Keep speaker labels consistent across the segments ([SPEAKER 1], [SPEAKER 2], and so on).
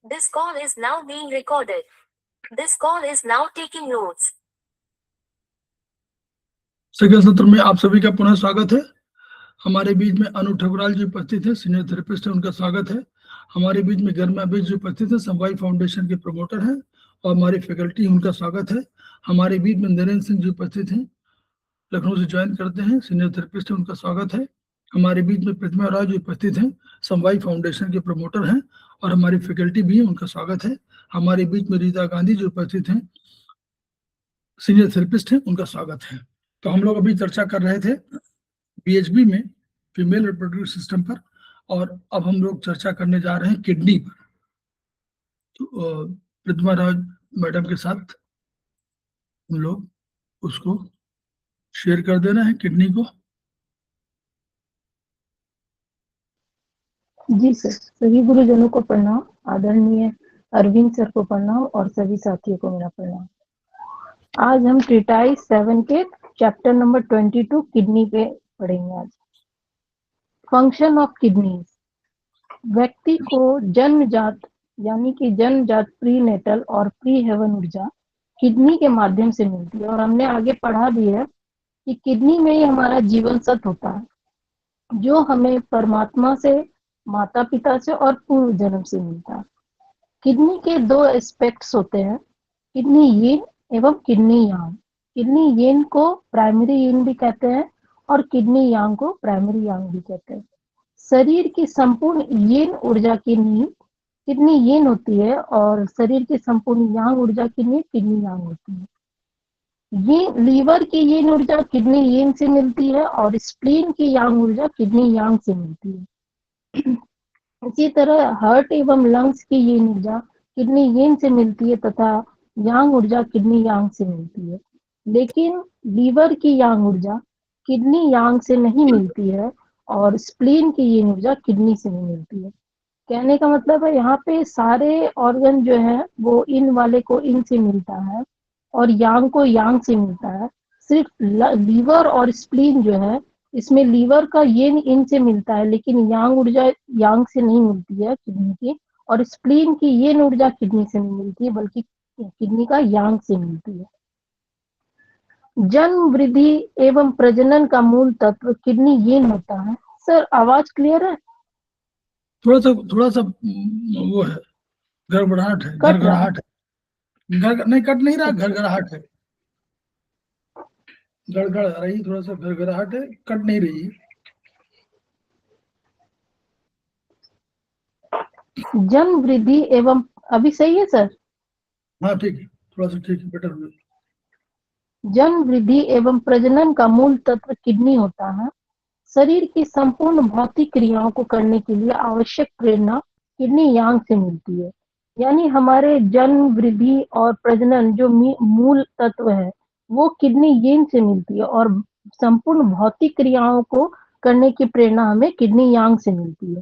[SPEAKER 1] This call is now being recorded. This call is now taking notes.
[SPEAKER 2] Second सत्र में आप सभी का पुनः स्वागत है। हमारे बीच में अनु ठकुराल जी उपस्थित हैं, सीनियर थेरेपिस्ट है, उनका स्वागत है। हमारे बीच में गर्मा बेज जी उपस्थित है, समवाय फाउंडेशन के प्रमोटर हैं और हमारी फैकल्टी, उनका स्वागत है। हमारे बीच में नरेंद्र सिंह जी उपस्थित हैं, लखनऊ से ज्वाइन करते हैं, सीनियर थेरेपिस्ट है, उनका स्वागत है। हमारे बीच में प्रतिमा राव जी उपस्थित हैं, समवाय फाउंडेशन के प्रमोटर हैं और हमारी फैकल्टी भी है, उनका स्वागत है। हमारे बीच में रीता गांधी जी उपस्थित हैं, सीनियर थेरेपिस्ट हैं, उनका स्वागत है। तो हम लोग अभी चर्चा कर रहे थे पीएचबी में फीमेल रिप्रोडक्टिव सिस्टम पर, और अब हम लोग चर्चा करने जा रहे हैं किडनी पर। तो प्रतिमा राव मैडम के साथ हम लोग उसको शेयर कर देना है, किडनी को।
[SPEAKER 3] जी सर, सभी गुरुजनों को प्रणाम, आदरणीय अरविंद सर को प्रणाम और सभी साथियों को मेरा प्रणाम। आज हम ट्रीटाइज 7 के चैप्टर नंबर 22 किडनी पे पढ़ेंगे। आज फंक्शन ऑफ किडनीज। व्यक्ति को जन्मजात यानी कि जन्मजात प्रीनेटल और प्री हेवन ऊर्जा किडनी के माध्यम से मिलती है, और हमने आगे पढ़ा भी है कि किडनी में ही हमारा जीवन सत्व होता है, जो हमें परमात्मा से, माता पिता से और पूर्व जन्म से मिलता है। किडनी के 2 एस्पेक्ट्स होते हैं, किडनी यीन एवं किडनी यांग। किडनी यीन को प्राइमरी यीन भी कहते हैं और किडनी यांग को प्राइमरी यांग भी कहते हैं। शरीर की संपूर्ण यीन ऊर्जा की नींव किडनी यीन होती है और शरीर की संपूर्ण यांग ऊर्जा की नींव किडनी यांग होती है। ये लीवर की यीन ऊर्जा किडनी यीन से मिलती है और स्प्लीन की यांग ऊर्जा किडनी यांग से मिलती है। इसी तरह हार्ट एवं लंग्स की यीन ऊर्जा किडनी यीन से मिलती है तथा यांग ऊर्जा किडनी यांग से मिलती है। लेकिन लीवर की यांग ऊर्जा किडनी यांग से नहीं मिलती है और स्प्लीन की यीन ऊर्जा किडनी से नहीं मिलती है। कहने का मतलब है यहाँ पे सारे ऑर्गन जो है वो इन वाले को इन से मिलता है और यांग को यांग से मिलता है। सिर्फ लीवर और स्प्लीन जो है, इसमें लीवर का येन इन से मिलता है, लेकिन यांग ऊर्जा यांग से नहीं मिलती है किडनी की, और स्प्लीन की येन ऊर्जा किडनी से नहीं मिलती है बल्कि किडनी का यांग से मिलती है। जन्म, वृद्धि एवं प्रजनन का मूल तत्व किडनी येन होता है। सर आवाज क्लियर है?
[SPEAKER 2] थोड़ा सा वो है, गड़बड़ाहट है,
[SPEAKER 3] कट रहा है?
[SPEAKER 2] घरघराहट है। नहीं, कट नहीं रहा, घरघराहट है, गड़गड़ आ रही, थोड़ा सा घरघराहट है, कट नहीं रही।
[SPEAKER 3] जन्म, वृद्धि एवं, अभी सही है सर?
[SPEAKER 2] हाँ ठीक है, थोड़ा सा ठीक है, बेटर हुआ।
[SPEAKER 3] जन्म, वृद्धि एवं प्रजनन का मूल तत्व किडनी होता है। शरीर की संपूर्ण भौतिक क्रियाओं को करने के लिए आवश्यक प्रेरणा किडनी यांग से मिलती है। यानी हमारे जन्म, वृद्धि और प्रजनन जो मूल तत्व है वो किडनी यीन से मिलती है, और संपूर्ण भौतिक क्रियाओं को करने की प्रेरणा हमें किडनी यांग से मिलती है।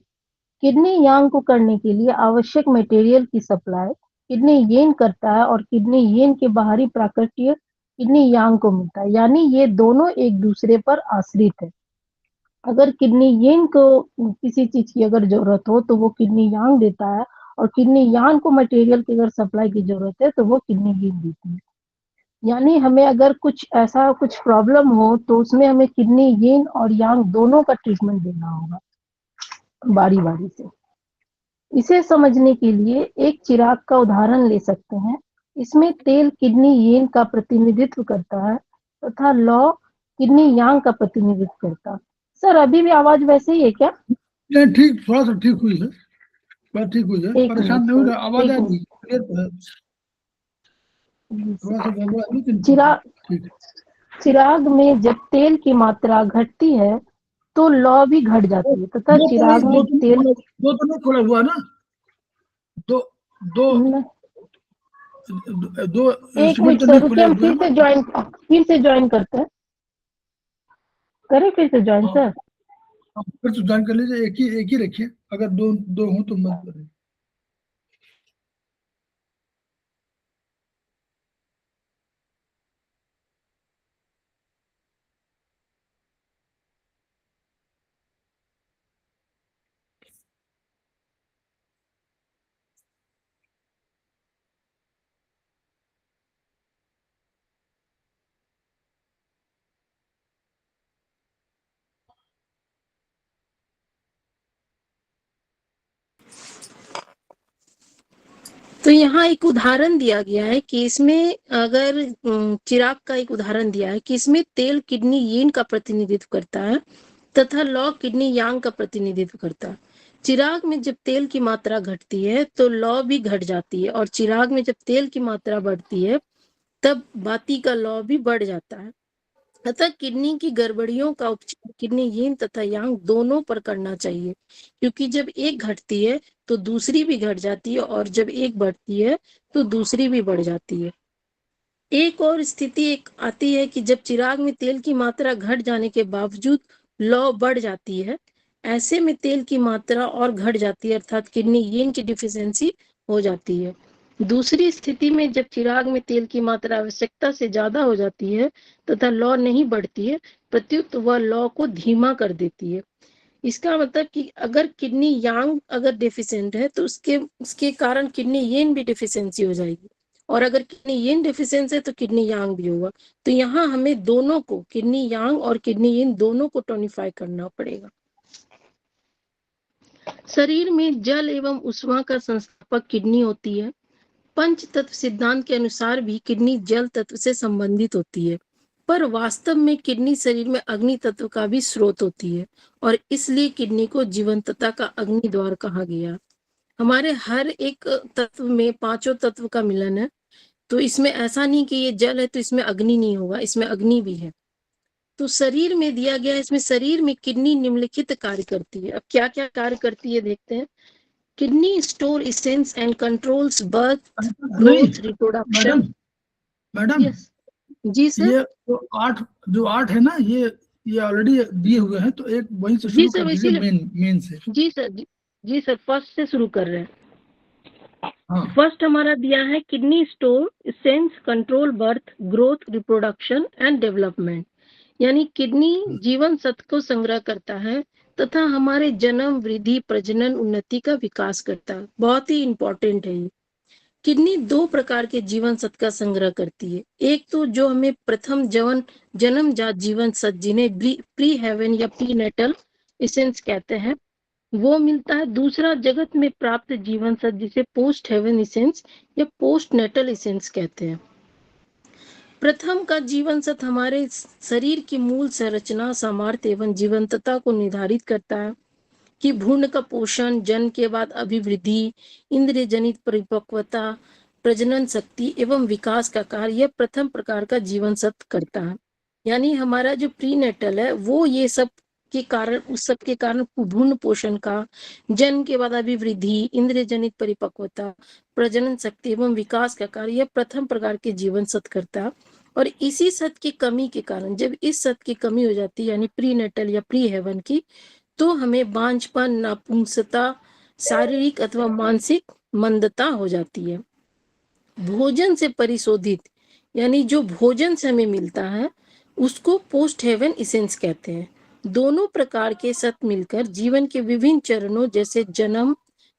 [SPEAKER 3] किडनी यांग को करने के लिए आवश्यक मटेरियल की सप्लाई किडनी यीन करता है और किडनी यीन के बाहरी प्राकृतिक किडनी यांग को मिलता है। यानी ये दोनों एक दूसरे पर आश्रित है। अगर किडनी यीन को किसी चीज की अगर जरूरत हो तो वो किडनी यांग देता है, और किडनी यांग को मटेरियल की अगर सप्लाई की जरूरत है तो वो किडनी यीन देती है। यानी हमें अगर कुछ ऐसा कुछ प्रॉब्लम हो तो उसमें हमें किडनी यीन और यांग दोनों का ट्रीटमेंट देना होगा बारी बारी से। इसे समझने के लिए एक चिराग का उदाहरण ले सकते हैं। इसमें तेल किडनी यीन का प्रतिनिधित्व करता है तथा लौ किडनी यांग का प्रतिनिधित्व करता है। सर अभी भी आवाज वैसे ही है क्या?
[SPEAKER 2] नहीं ठीक, थोड़ा सा ठीक हुई है, बात ठीक हुई है,
[SPEAKER 3] एक
[SPEAKER 2] परेशान
[SPEAKER 3] मिनट
[SPEAKER 2] नहीं हो
[SPEAKER 3] सर,
[SPEAKER 2] रहा, आवाज आ
[SPEAKER 3] एक
[SPEAKER 2] रही
[SPEAKER 3] मिनट।
[SPEAKER 2] क्लियर तो है, थोड़ा सा गड़बड़ है लेकिन
[SPEAKER 3] चिराग
[SPEAKER 2] ठीक है।
[SPEAKER 3] चिराग में जब तेल की मात्रा घटती है तो लौ भी घट जाती है तथा
[SPEAKER 2] दो तो नहीं,
[SPEAKER 3] चिराग में तेल
[SPEAKER 2] दो तो नहीं खोला हुआ ना, दो दो दो
[SPEAKER 3] एक
[SPEAKER 2] इंस्ट्रूमेंट
[SPEAKER 3] मिनट
[SPEAKER 2] तो
[SPEAKER 3] सर
[SPEAKER 2] नहीं
[SPEAKER 3] रुकिए,
[SPEAKER 2] खुले
[SPEAKER 3] हम
[SPEAKER 2] हुए हैं ना।
[SPEAKER 3] फिर से ज्वाइन करते हैं। करें फिर से ज्वाइन
[SPEAKER 2] हाँ,
[SPEAKER 3] सर?
[SPEAKER 2] फिर तो ज्वाइन कर लीजिए, एक ही रखिए, अगर दो दो हो तो मत करें।
[SPEAKER 3] तो यहाँ एक उदाहरण दिया गया है कि इसमें अगर चिराग का एक उदाहरण दिया है कि इसमें तेल किडनी यीन का प्रतिनिधित्व करता है तथा लौ किडनी यांग का प्रतिनिधित्व करता है। चिराग में जब तेल की मात्रा घटती है तो लौ भी घट जाती है, और चिराग में जब तेल की मात्रा बढ़ती है तब बाती का लौ भी बढ़ जाता है। अतः किडनी की गड़बड़ियों का उपचार किडनी यीन तथा यांग दोनों पर करना चाहिए, क्योंकि जब एक घटती है तो दूसरी भी घट जाती है, और जब एक बढ़ती है तो दूसरी भी बढ़ जाती है। एक और स्थिति एक आती है कि जब चिराग में तेल की मात्रा घट जाने के बावजूद लौ बढ़ जाती है, ऐसे में तेल की मात्रा और घट जाती है, अर्थात किडनी यीन की डिफिशियंसी हो जाती है। दूसरी स्थिति में जब चिराग में तेल की मात्रा आवश्यकता से ज्यादा हो जाती है तथा लौ नहीं बढ़ती है, प्रत्युत वह लौ को धीमा कर देती है। इसका मतलब कि अगर किडनी यांग अगर डेफिशिएंट है तो उसके कारण किडनी यीन भी डिफिशियंसी हो जाएगी, और अगर किडनी यीन डिफिशियंसी है तो किडनी यांग भी होगा। तो यहाँ हमें दोनों को, किडनी यांग और किडनी यीन दोनों को टोनिफाई करना पड़ेगा। शरीर में जल एवं उष्मा का संस्थापक किडनी होती है। पंच तत्व सिद्धांत के अनुसार भी किडनी जल तत्व से संबंधित होती है, पर वास्तव में किडनी शरीर में अग्नि तत्व का भी स्रोत होती है, और इसलिए किडनी को जीवंतता का अग्नि द्वार कहा गया। हमारे हर एक तत्व में पांचों तत्व का मिलन है, तो इसमें ऐसा नहीं कि ये जल है तो इसमें अग्नि नहीं होगा, इसमें अग्नि भी है। तो शरीर में दिया गया, इसमें शरीर में किडनी निम्नलिखित कार्य करती है। अब क्या क्या कार्य करती है देखते हैं। Kidney store essence and controls birth, growth, reproduction.
[SPEAKER 2] Madam
[SPEAKER 3] yes जी सर।
[SPEAKER 2] ये जो आठ है ना, ये ऑलरेडी दिए हुए हैं, तो एक वहीं से
[SPEAKER 3] जी
[SPEAKER 2] शुरू
[SPEAKER 3] सर,
[SPEAKER 2] कर दीजिए, मेन से।
[SPEAKER 3] जी सर, जी सर, फर्स्ट से शुरू कर रहे हैं।
[SPEAKER 2] हाँ,
[SPEAKER 3] फर्स्ट हमारा दिया है kidney store essence control birth, growth, reproduction and development. यानी किडनी जीवन सत्व को संग्रह करता है तथा हमारे जन्म, वृद्धि, प्रजनन, उन्नति का विकास करता है। बहुत ही इंपॉर्टेंट है ये। किडनी दो प्रकार के जीवन सत्व का संग्रह करती है। एक तो जो हमें प्रथम जन्मजात जीवन सत्व, जिन्हें प्री हेवन या प्री नेटल एसेंस कहते हैं, वो मिलता है। दूसरा जगत में प्राप्त जीवन सत्व, जिसे पोस्ट हेवन एसेंस या पोस्ट नेटल एसेंस कहते हैं। प्रथम का जीवन सत्व हमारे शरीर की मूल संरचना, सामर्थ्य एवं जीवंतता को निर्धारित करता है कि भ्रूण का पोषण, जन्म के बाद अभिवृद्धि, इंद्रिय जनित परिपक्वता, प्रजनन शक्ति एवं विकास का कार्य यह प्रथम प्रकार का जीवन सत्व करता है। यानी हमारा जो प्रीनेटल है वो ये सब के कारण, उस सब के कारण भ्रूण पोषण का, जन्म के बाद अभिवृद्धि, इंद्रिय जनित परिपक्वता, प्रजनन शक्ति एवं विकास का कार्य यह प्रथम प्रकार के जीवन सत्व करता है। और इसी सत्व की कमी के कारण, जब इस सत्व की कमी हो जाती है, यानी प्रीनेटल या प्री हेवन की, तो हमें बांझपन, नापुंसकता, शारीरिक अथवा मानसिक मंदता हो जाती है। भोजन से परिशोधित, यानी जो भोजन से हमें मिलता है, उसको पोस्ट हेवन एसेंस कहते हैं। दोनों प्रकार के सत्व मिलकर जीवन के विभिन्न चरणों जैसे जन्म,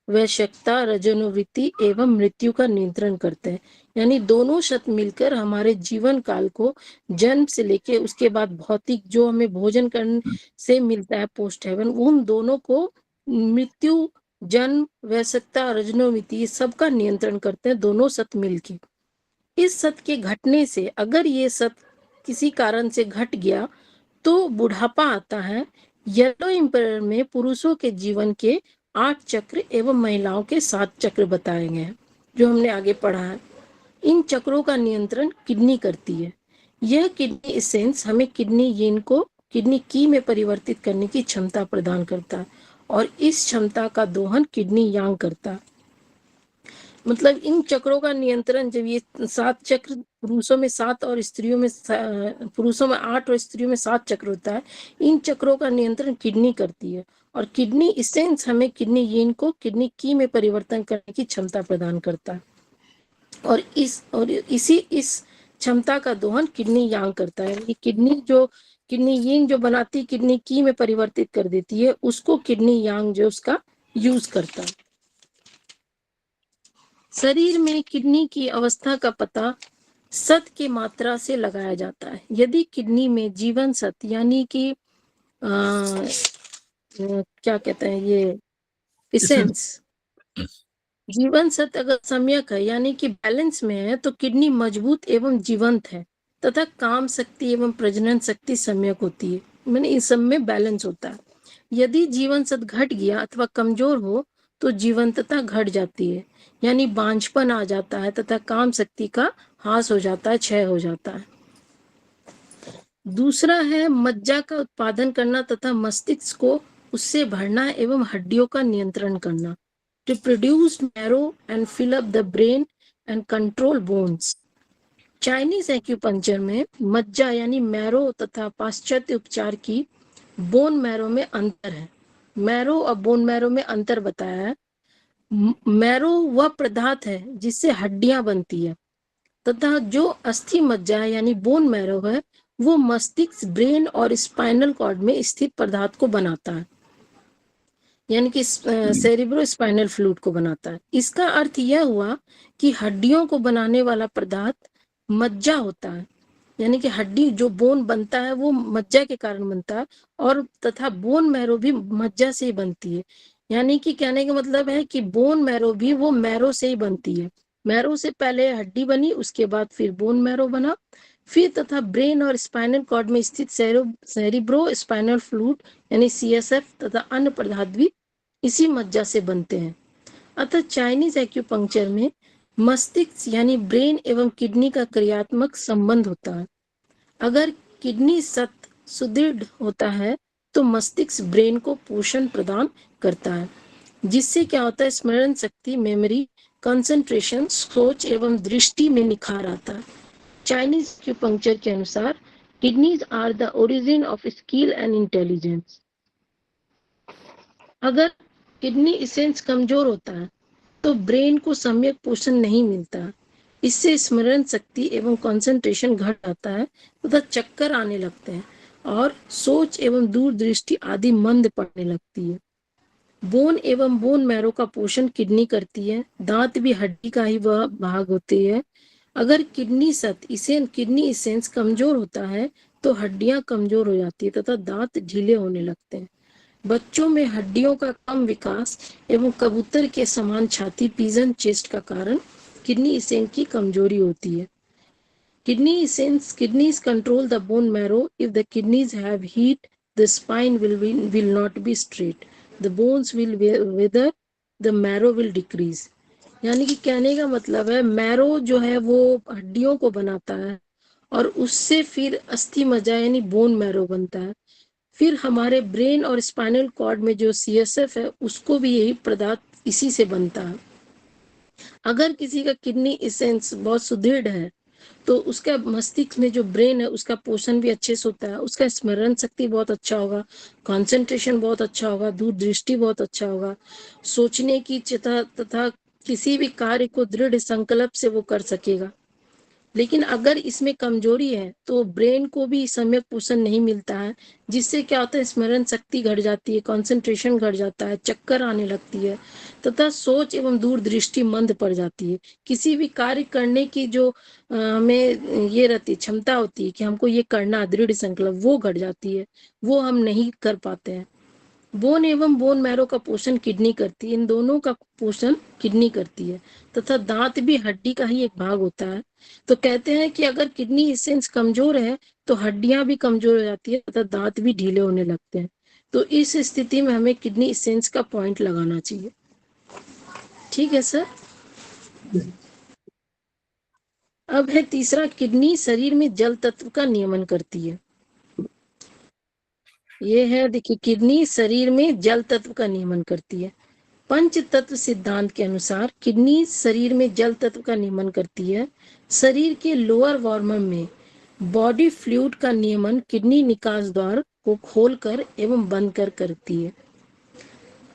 [SPEAKER 3] वयस्कता, रजोनिवृत्ति एवं मृत्यु का नियंत्रण करते हैं। यानी दोनों सत्व मिलकर हमारे जीवन काल को, जन्म से लेके उसके बाद भौतिक जो हमें भोजन करने से मिलता है पोस्ट हेवन, उन दोनों को मृत्यु, जन्म, वयस्कता, रजोनिवृत्ति सबका नियंत्रण करते हैं दोनों सत्व मिलके। इस सत्व के घटने से, अगर ये सत्व किसी कारण से घट गया तो बुढ़ापा आता है। येलो एम्पायर में पुरुषों के जीवन के 8 चक्र एवं महिलाओं के 7 चक्र बताए गए हैं, जो हमने आगे पढ़ा है। इन चक्रों का नियंत्रण किडनी करती है। यह किडनी एसेंस हमें किडनी यीन को किडनी की में परिवर्तित करने की क्षमता प्रदान करता है, और इस क्षमता का दोहन किडनी यांग करता है। मतलब इन चक्रों का नियंत्रण, जब ये 7 चक्र, पुरुषों में 7 और स्त्रियों में, पुरुषों में 8 और स्त्रियों में 7 चक्र होता है, इन चक्रों का नियंत्रण किडनी करती है। और किडनी एसेंस हमें किडनी यीन को किडनी की में परिवर्तन करने की क्षमता प्रदान करता है, और इस क्षमता का दोहन किडनी यांग करता है। ये किडनी यीन जो बनाती, किडनी की में परिवर्तित कर देती है, उसको किडनी यांग जो उसका यूज करता है। शरीर में किडनी की अवस्था का पता सत्व की मात्रा से लगाया जाता है। यदि किडनी में जीवन सत्व, यानी कि क्या कहते हैं ये, एसेंस,
[SPEAKER 4] जीवन सत्य अगर सम्यक है यानी कि बैलेंस में है तो किडनी मजबूत एवं जीवंत है तथा काम शक्ति एवं प्रजनन शक्ति सम्यक होती है, मैंने इस सब में बैलेंस होता है। यदि जीवन सत्य घट गया अथवा कमजोर हो तो जीवंतता घट जाती है, यानी बांझपन आ जाता है तथा काम शक्ति का ह्रास हो जाता है, क्षय हो जाता है। दूसरा है मज्जा का उत्पादन करना तथा मस्तिष्क को उससे भरना एवं हड्डियों का नियंत्रण करना। To produce marrow and fill up the brain and control bones. Chinese acupuncture में मज्जा यानी मैरो तथा पाश्चात्य उपचार की बोन मैरो में अंतर है। मैरो और बोन मैरो में अंतर बताया है। मैरो वह पदार्थ है जिससे हड्डियां बनती है तथा जो अस्थि मज्जा यानी बोन मैरो है वो मस्तिष्क, ब्रेन और स्पाइनल कॉर्ड में स्थित पदार्थ को बनाता है, यानी कि सेरिब्रो स्पाइनल फ्लूइड को बनाता है। इसका अर्थ यह हुआ कि हड्डियों को बनाने वाला पदार्थ मज्जा होता है, यानी कि हड्डी जो बोन बनता है वो मज्जा के कारण बनता है और तथा बोन मैरो भी मज्जा से ही बनती है। यानी कि कहने का मतलब है कि बोन मैरो भी वो मैरो से ही बनती है। मैरो से पहले हड्डी बनी, उसके बाद फिर बोन मैरो बना, फिर तथा ब्रेन और स्पाइनल कॉर्ड में स्थित सेरिब्रो स्पाइनल फ्लूइड यानी CSF तथा अन्य पदार्थ भी इसी मज्जा से बनते हैं। अतः चाइनीज एक्यूपंक्चर में मस्तिष्क यानी ब्रेन एवं किडनी का क्रियात्मक संबंध होता है। अगर किडनी सुदृढ़ होता है तो मस्तिष्क ब्रेन को पोषण प्रदान करता है, जिससे क्या होता है, स्मरण शक्ति, मेमोरी, कंसंट्रेशन, सोच एवं दृष्टि में निखार आता है। चाइनीज एक्यूपंक्चर के अनुसार kidneys are the origin of skill and intelligence. अगर किडनी इसेंस कमजोर होता है तो ब्रेन को सम्यक पोषण नहीं मिलता, इससे स्मरण शक्ति एवं कंसंट्रेशन घट जाता है तथा चक्कर आने लगते हैं और सोच एवं दूरदृष्टि आदि मंद पड़ने लगती है। बोन एवं बोन मैरो का पोषण किडनी करती है। दांत भी हड्डी का ही वह भाग होती है। अगर किडनी इसेंस कमजोर होता है तो हड्डियां कमजोर हो जाती है तथा दांत ढीले होने लगते हैं। बच्चों में हड्डियों का कम विकास एवं कबूतर के समान छाती पिजन चेस्ट का कारण किडनी इसेंस की कमजोरी होती है। Kidneys control the bone marrow. If the kidneys have heat, the spine will not be straight. The bones will wither. The marrow will decrease. यानी कि कहने का मतलब है मैरो जो है वो हड्डियों को बनाता है और उससे फिर अस्थि मज्जा यानी बोन मैरो बनता है। फिर हमारे ब्रेन और स्पाइनल कॉर्ड में जो CSF है उसको भी यही पदार्थ इसी से बनता है। अगर किसी का किडनी इसेंस बहुत सुदृढ़ है तो उसका मस्तिष्क में जो ब्रेन है उसका पोषण भी अच्छे से होता है, उसका स्मरण शक्ति बहुत अच्छा होगा, कंसंट्रेशन बहुत अच्छा होगा, दूरदृष्टि बहुत अच्छा होगा, सोचने की तथा किसी भी कार्य को दृढ़ संकल्प से वो कर सकेगा। लेकिन अगर इसमें कमजोरी है तो ब्रेन को भी सम्यक पोषण नहीं मिलता है, जिससे क्या होता है, स्मरण शक्ति घट जाती है, कंसंट्रेशन घट जाता है, चक्कर आने लगती है तथा सोच एवं दूरदृष्टि मंद पड़ जाती है। किसी भी कार्य करने की जो हमें ये रहती क्षमता होती है कि हमको ये करना, दृढ़ संकल्प, वो घट जाती है, वो हम नहीं कर पाते हैं। बोन एवं बोन मैरो का पोषण किडनी करती है, इन दोनों का पोषण किडनी करती है तथा दांत भी हड्डी का ही एक भाग होता है। तो कहते हैं कि अगर किडनी इसेंस कमजोर है तो हड्डियां भी कमजोर हो जाती है तथा दांत भी ढीले होने लगते हैं। तो इस स्थिति में हमें किडनी इसेंस का पॉइंट लगाना चाहिए। ठीक है सर। अब है तीसरा, किडनी शरीर में जल तत्व का नियमन करती है। ये है, देखिए, किडनी शरीर में जल तत्व का नियमन करती है। पंच तत्व सिद्धांत के अनुसार किडनी शरीर में जल तत्व का नियमन करती है। शरीर के लोअर वॉर्मर में बॉडी फ्लूइड का नियमन किडनी निकास द्वार को खोलकर एवं बंद कर करती है।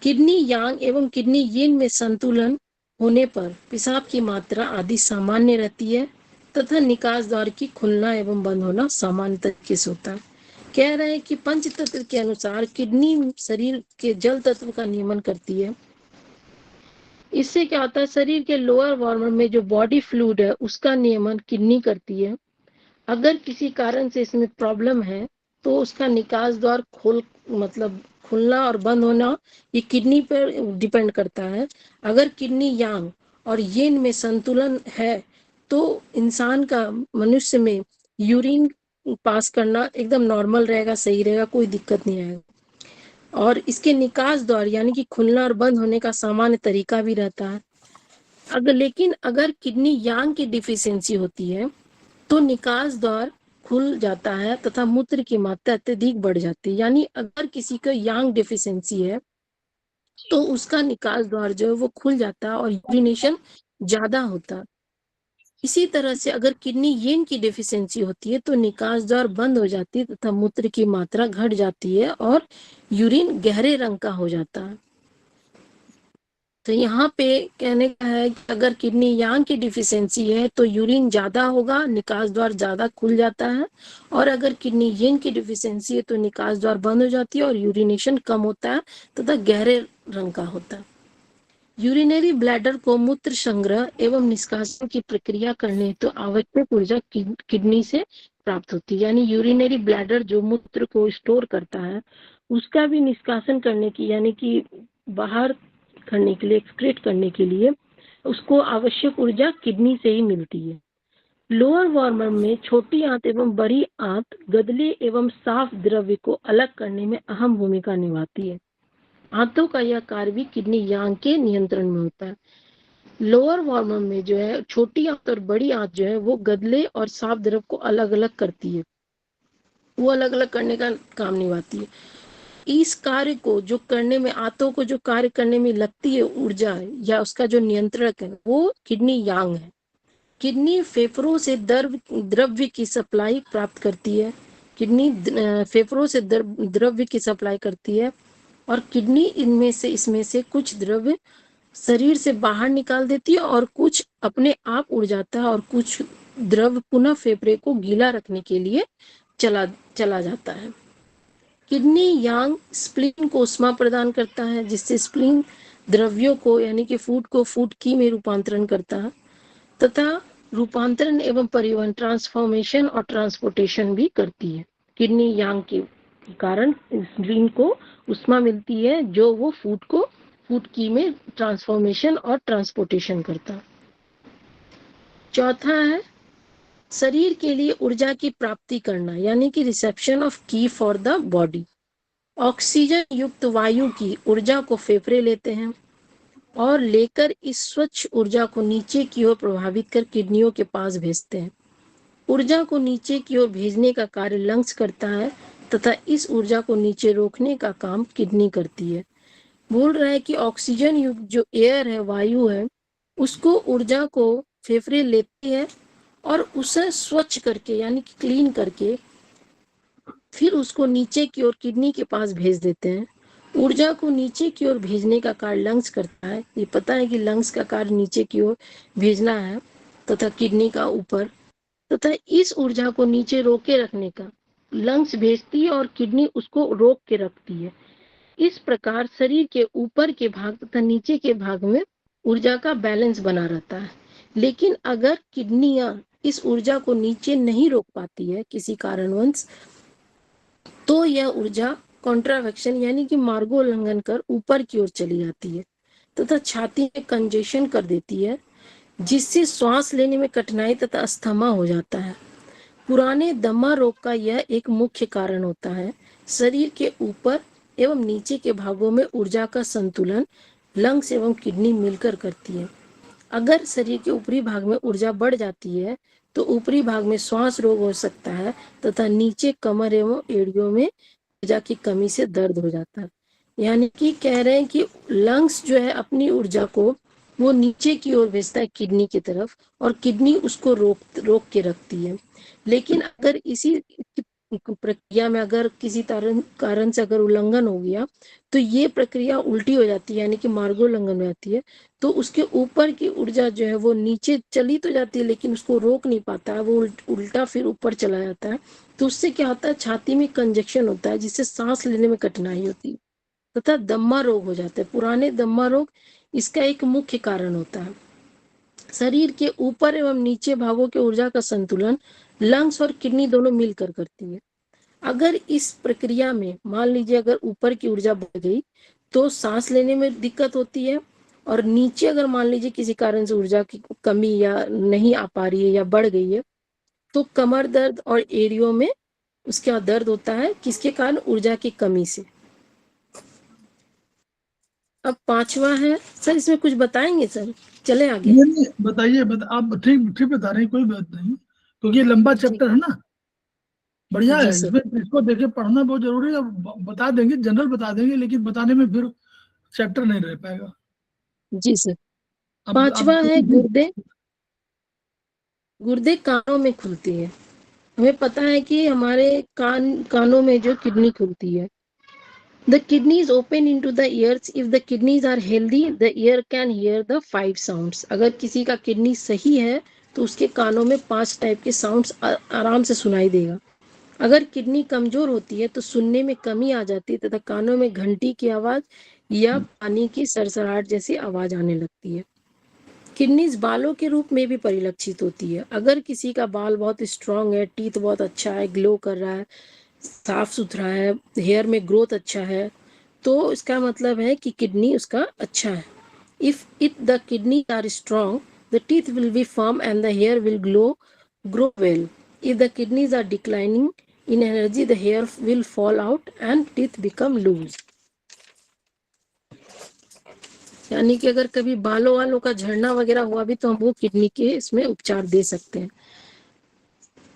[SPEAKER 4] किडनी यांग एवं किडनी यिन में संतुलन होने पर पेशाब की मात्रा आदि सामान्य रहती है तथा निकास द्वार की खुलना एवं बंद होना सामान्य तरीके से होता है। कह रहे हैं कि पंच तत्व के अनुसार किडनी शरीर के जल तत्व का नियमन करती है। इससे क्या होता है, शरीर के लोअर वॉर्मर में जो बॉडी फ्लूइड है उसका नियमन किडनी करती है। अगर किसी कारण से इसमें प्रॉब्लम है तो उसका निकास द्वार खुलना और बंद होना ये किडनी पर डिपेंड करता है। अगर किडनी यांग और यिन में संतुलन है तो इंसान का, मनुष्य में यूरिन पास करना एकदम नॉर्मल रहेगा, सही रहेगा, कोई दिक्कत नहीं आएगा। और इसके निकास द्वार यानी कि खुलना और बंद होने का सामान्य तरीका भी रहता है। अगर किडनी यांग की डिफिशियंसी होती है तो निकास द्वार खुल जाता है तथा मूत्र की मात्रा अत्यधिक बढ़ जाती है। यानी अगर किसी को यांग डिफिशियंसी है तो उसका निकास द्वार जो है वो खुल जाता है और यूरिनेशन ज्यादा होता है। इसी तरह से अगर किडनी यिन की डिफिशियंसी होती है तो निकास द्वार बंद हो जाती है तथा मूत्र की मात्रा घट जाती है और यूरिन गहरे रंग का हो जाता है। तो यहाँ पे कहने का है कि अगर किडनी यांग की डिफिशियंसी है तो यूरिन ज्यादा होगा, निकास द्वार ज्यादा खुल जाता है। और अगर किडनी यिन की डिफिशियंसी है तो निकास द्वार बंद हो जाती है और यूरिनेशन कम होता है तथा गहरे रंग का होता है। यूरिनरी ब्लैडर को मूत्र संग्रह एवं निष्कासन की प्रक्रिया करने तो आवश्यक ऊर्जा किडनी से प्राप्त होती है। यानी यूरिनरी ब्लैडर जो मूत्र को स्टोर करता है उसका भी निष्कासन करने की, यानी कि बाहर करने के लिए, एक्सक्रीट करने के लिए उसको आवश्यक ऊर्जा किडनी से ही मिलती है। लोअर वार्मर में छोटी आंत एवं बड़ी आंत गदले एवं साफ द्रव्य को अलग करने में अहम भूमिका निभाती है। आंतों का यह कार्य भी किडनी यांग के नियंत्रण में होता है। लोअर वार्मर में जो है छोटी आंत और बड़ी आंत जो है वो गदले और साफ द्रव को अलग अलग करती है, वो अलग अलग करने का काम निभाती है। इस कार्य को जो करने में, आंतों को जो कार्य करने में लगती है ऊर्जा या उसका जो नियंत्रक है वो किडनी यांग है। किडनी फेफड़ों से द्रव्य की सप्लाई प्राप्त करती है। किडनी फेफड़ों से द्रव्य की सप्लाई करती है और किडनी इसमें से कुछ द्रव्य शरीर से बाहर निकाल देती है और कुछ अपने आप उड़ जाता है और कुछ द्रव्य पुनः फेफड़े को गीला रखने के लिए चला जाता है। किडनी यांग स्प्लीन को उष्मा प्रदान करता है जिससे स्प्लीन द्रव्यों को यानी कि फूड को फूड की में रूपांतरण करता है तथा रूपांतरण एवं परिवहन, ट्रांसफॉर्मेशन और ट्रांसपोर्टेशन भी करती है। किडनी यांग के कारण स्प्लीन को उष्मा मिलती है जो वो फूड को फूड की में ट्रांसफॉर्मेशन और ट्रांसपोर्टेशन करता है। चौथा है शरीर के लिए ऊर्जा की प्राप्ति करना यानी कि रिसेप्शन ऑफ की फॉर द बॉडी। ऑक्सीजन युक्त वायु की ऊर्जा को फेफड़े लेते हैं और लेकर इस स्वच्छ ऊर्जा को नीचे की ओर प्रभावित कर किडनियों के पास भेजते हैं। ऊर्जा को नीचे की ओर भेजने का कार्य लंग्स करता है तथा इस ऊर्जा को नीचे रोकने का काम किडनी करती है। बोल रहा है कि ऑक्सीजन युक्त जो एयर है, वायु है, उसको ऊर्जा को फेफड़े लेती है और उसे स्वच्छ करके यानी कि क्लीन करके फिर उसको नीचे की ओर किडनी के पास भेज देते हैं। ऊर्जा को नीचे की ओर भेजने का कार्य लंग्स करता है। ये पता है कि लंग्स का कार्य नीचे की ओर भेजना है तथा किडनी का ऊपर, तथा इस ऊर्जा को नीचे रोके रखने का लंग्स भेजती है और किडनी उसको रोक के रखती है। इस प्रकार शरीर के ऊपर के भाग तथा नीचे के भाग में ऊर्जा का बैलेंस बना रहता है। लेकिन अगर किडनियां इस ऊर्जा को नीचे नहीं रोक पाती है किसी कारणवश तो यह ऊर्जा कॉन्ट्रावेक्शन यानी कि मार्गोल्लंघन कर ऊपर की ओर चली जाती है तथा छाती में कंजेशन कर देती है जिससे श्वास लेने में कठिनाई तथा अस्थमा हो जाता है। पुराने दमा रोग का यह एक मुख्य कारण होता है। शरीर के ऊपर एवं नीचे के भागों में ऊर्जा का संतुलन लंग्स एवं किडनी मिलकर करती है। अगर शरीर के ऊपरी भाग में ऊर्जा बढ़ जाती है तो ऊपरी भाग में श्वास रोग हो सकता है तथा नीचे कमर एवं एड़ियों में ऊर्जा की कमी से दर्द हो जाता है। यानी कि कह रहे हैं कि लंग्स जो है अपनी ऊर्जा को वो नीचे की ओर भेजता है किडनी की तरफ और किडनी उसको रोक के रखती है। लेकिन अगर इसी प्रक्रिया में अगर किसी कारण से अगर उल्लंघन हो गया तो ये प्रक्रिया उल्टी हो जाती है यानी कि मार्गोल्लंघन हो जाती है। तो उसके ऊपर की ऊर्जा जो है वो नीचे चली तो जाती है लेकिन उसको रोक नहीं पाता है, वो उल्टा फिर ऊपर चला जाता है। तो उससे क्या होता है, छाती में कंजेक्शन होता है जिससे सांस लेने में कठिनाई होती है तथा दम्मा रोग हो जाता है। पुराने दम्मा रोग इसका एक मुख्य कारण होता है। शरीर के ऊपर एवं नीचे भागों के ऊर्जा का संतुलन लंग्स और किडनी दोनों मिलकर करती है। अगर इस प्रक्रिया में मान लीजिए अगर ऊपर की ऊर्जा बढ़ गई तो सांस लेने में दिक्कत होती है, और नीचे अगर मान लीजिए किसी कारण से ऊर्जा की कमी या नहीं आ पा रही है या बढ़ गई है तो कमर दर्द और एड़ियों में उसका दर्द होता है, किसके कारण? ऊर्जा की कमी से। अब पांचवा है सर, इसमें कुछ बताएंगे सर? चले आगे।
[SPEAKER 2] नहीं, बताइए, आप ठीक ठीक बता रहे हैं, कोई बात नहीं, क्योंकि ये लंबा चैप्टर है ना, बढ़िया
[SPEAKER 4] जी
[SPEAKER 2] है।
[SPEAKER 4] सर।
[SPEAKER 2] इसमें इसको देखे पढ़ना बहुत जरूरी है। बता देंगे, जनरल बता देंगे, लेकिन बताने में फिर चैप्टर नहीं रह पाएगा।
[SPEAKER 4] जी सर।
[SPEAKER 2] अब
[SPEAKER 4] पांचवा है गुर्दे। गुर्दे कानों में खुलती है। हमें पता है कि हमारे कानों में जो किडनी खुलती है। The kidneys open into the ears. If the kidneys are healthy, the ear can hear the 5 sounds. अगर किसी का किडनी सही है तो उसके कानों में 5 टाइप के साउंड्स आराम से सुनाई देगा। अगर किडनी कमजोर होती है तो सुनने में कमी आ जाती है तथा कानों में घंटी की आवाज या पानी की सरसराहट जैसी आवाज आने लगती है। किडनीज बालों के रूप में भी परिलक्षित होती है। अगर किसी का बाल बहुत स्ट्रांग है, टीथ बहुत अच्छा है, ग्लो कर रहा है, साफ सुथरा है, हेयर में ग्रोथ अच्छा है, तो इसका मतलब है कि किडनी उसका अच्छा है। If the kidney are strong, the teeth will be firm and the hair will grow well. If the kidneys are declining in energy, the hair will fall out and teeth become loose. यानी कि अगर कभी बालों वालों का झड़ना वगैरह हुआ भी तो हम वो किडनी के इसमें उपचार दे सकते हैं।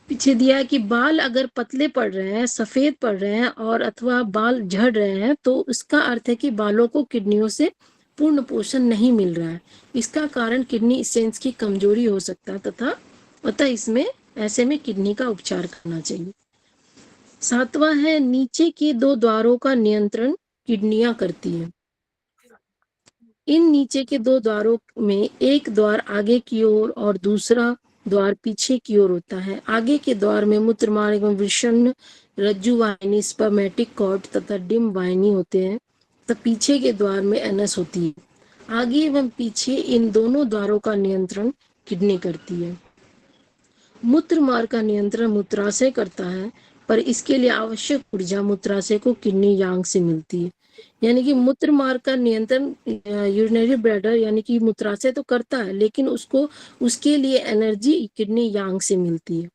[SPEAKER 4] पीछे दिया है कि बाल अगर पतले पड़ रहे हैं, सफेद पड़ रहे हैं और अथवा बाल झड़ रहे हैं तो इसका अर्थ है कि बालों को किडनियों से पूर्ण पोषण नहीं मिल रहा है। इसका कारण किडनी स्टेन्स की कमजोरी हो सकता है तथा अतः इसमें ऐसे में किडनी का उपचार करना चाहिए। सातवां है नीचे के 2 द्वारों का नियंत्रण किडनियां करती है। इन नीचे के 2 द्वारों में एक द्वार आगे की ओर और दूसरा द्वार पीछे की ओर होता है। आगे के द्वार में मूत्रमार्ग एवं विषण रज्जु वाहिनी, स्पर्मेटिक कॉर्ड तथा डिम्ब वाहिनी होते हैं, तो पीछे के द्वार में एनस होती है। आगे एवं पीछे इन दोनों द्वारों का नियंत्रण किडनी करती है। मूत्र मार्ग का नियंत्रण मूत्राशय करता है, पर इसके लिए आवश्यक ऊर्जा मूत्राशय को किडनी यांग से मिलती है। यानी कि मूत्र मार्ग का नियंत्रण यूरिनरी ब्लैडर यानी कि मूत्राशय तो करता है, लेकिन उसके लिए एनर्जी किडनी यांग से मिलती है।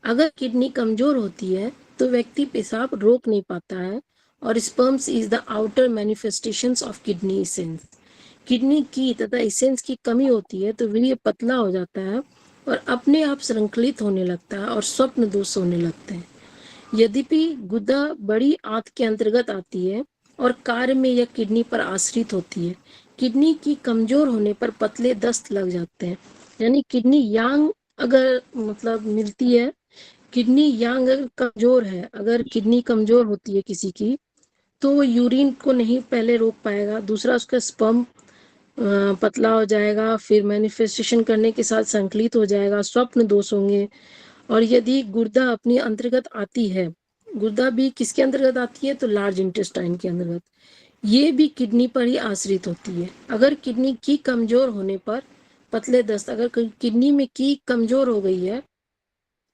[SPEAKER 4] अगर किडनी कमजोर होती है तो व्यक्ति पेशाब रोक नहीं पाता है, और sperms is the outer manifestations of kidney essence. Kidney की तथा एसेंस की कमी होती है तो वीर्य पतला हो जाता है और अपने आप संकलित होने लगता है और स्वप्न दोष होने लगते हैं। यद्यपि गुदा बड़ी आंत के अंतर्गत आती है और कार्य में यह किडनी पर आश्रित होती है। किडनी की कमजोर होने पर पतले दस्त लग जाते हैं। यानी किडनी यांग अगर मतलब मिलती है, किडनी यांग अगर कमजोर है, अगर किडनी कमजोर होती है किसी की तो वो यूरिन को नहीं पहले रोक पाएगा, दूसरा उसका स्पर्म पतला हो जाएगा, फिर मैनिफेस्टेशन करने के साथ संकलित हो जाएगा, स्वप्न दोष होंगे। और यदि गुर्दा अपनी अंतर्गत आती है, गुर्दा भी किसके अंतर्गत आती है? तो लार्ज इंटेस्टाइन के अंतर्गत, ये भी किडनी पर ही आश्रित होती है। अगर किडनी की कमजोर होने पर पतले दस्त, अगर किडनी में की कमजोर हो गई है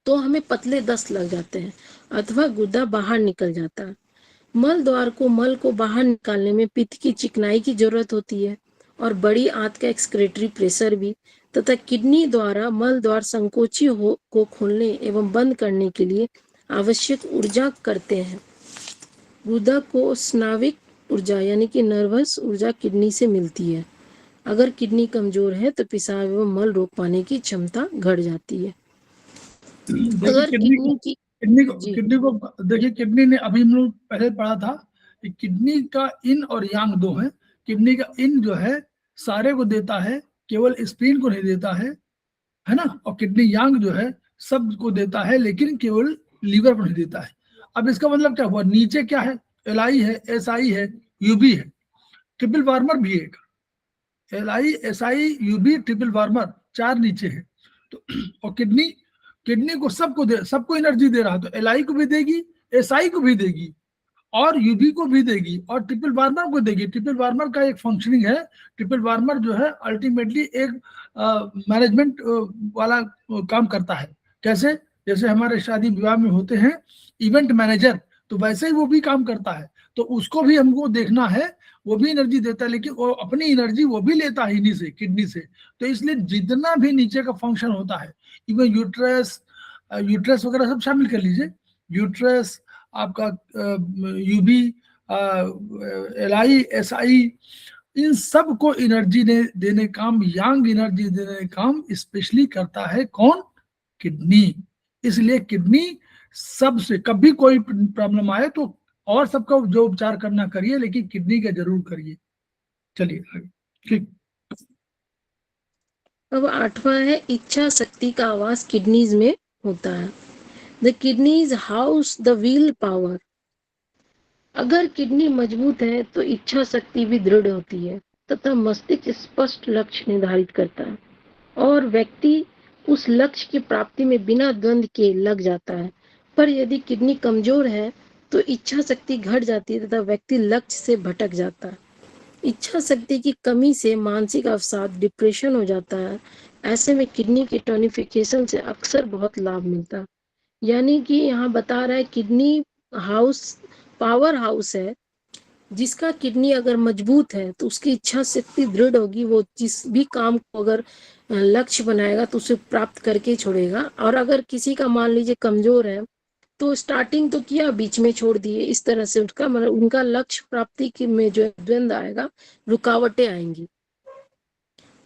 [SPEAKER 4] तो हमें पतले दस्त लग जाते हैं अथवा गुर्दा बाहर निकल जाता है। मल द्वार को मल को बाहर निकालने में पित्त की चिकनाई की जरूरत होती है और बड़ी आंत का एक्सक्रेटरी प्रेशर भी, तथा किडनी द्वारा मल द्वार संकोची को खोलने एवं बंद करने के लिए आवश्यक ऊर्जा करते हैं। गुर्दा को स्नाविक ऊर्जा यानी कि नर्वस ऊर्जा किडनी से मिलती है। अगर किडनी कमजोर है तो पेशाब एवं मल रोक पाने की क्षमता घट जाती है। अगर
[SPEAKER 2] किडनी को देखिए, किडनी ने अभी हम लोग पहले पढ़ा था कि किडनी का इन और यांग 2 है। किडनी का इन जो है सारे को देता है, केवल स्प्लीन को नहीं देता है ना, और किडनी यांग जो है सब को देता है लेकिन केवल लीवर को नहीं देता है। अब इसका मतलब क्या हुआ? नीचे क्या है? LI है, SI है, UB है, ट्रिपल वार्मर भी एक, LI SI UB triple warmer 4 नीचे है। तो और किडनी को सबको एनर्जी दे रहा, तो LI को भी देगी, SI को भी देगी और UB को भी देगी और ट्रिपल वार्मर को देगी। ट्रिपल वार्मर का एक फंक्शनिंग है, ट्रिपल वार्मर जो है अल्टीमेटली एक मैनेजमेंट वाला काम करता है। कैसे? जैसे हमारे शादी विवाह में होते हैं इवेंट मैनेजर, तो वैसे ही वो भी काम करता है, तो उसको भी हमको देखना है, वो भी एनर्जी देता है, लेकिन वो अपनी एनर्जी वो भी लेता है इन्हीं से, किडनी से। तो इसलिए जितना भी नीचे का फंक्शन होता है, इवन यूट्रस यूट्रस वगैरह सब शामिल कर लीजिए, यूट्रस आपका यूबी, एलआई, एसआई, इन सब को एनर्जी देने काम, यांग एनर्जी देने काम स्पेशली करता है कौन? किडनी। इसलिए किडनी सबसे, कभी कोई प्रॉब्लम आए तो और सबका जो उपचार करना करिए, लेकिन किडनी का जरूर करिए। चलिए आगे, ठीक।
[SPEAKER 4] अब 8वां है इच्छा शक्ति का आवास किडनीज में होता है। The kidneys house the will power. अगर किडनी मजबूत है तो इच्छा शक्ति भी दृढ़ होती है तथा मस्तिष्क स्पष्ट लक्ष्य निर्धारित करता है और व्यक्ति उस लक्ष्य की प्राप्ति में बिना द्वंद्व के लग जाता है। पर यदि किडनी कमजोर है तो इच्छा शक्ति घट जाती है तथा व्यक्ति लक्ष्य से भटक जाता है। इच्छा शक्ति की कमी से मानसिक अवसाद, डिप्रेशन हो जाता है। ऐसे में किडनी के टोनिफिकेशन से अक्सर बहुत लाभ मिलता है। यानी कि यहाँ बता रहा है किडनी हाउस पावर हाउस है, जिसका किडनी अगर मजबूत है तो उसकी इच्छा शक्ति दृढ़ होगी, वो जिस भी काम को अगर लक्ष्य बनाएगा तो उसे प्राप्त करके ही छोड़ेगा। और अगर किसी का मान लीजिए कमजोर है तो स्टार्टिंग तो किया, बीच में छोड़ दिए, इस तरह से उसका मतलब उनका लक्ष्य प्राप्ति की में जो द्वंद आएगा, रुकावटें आएंगी।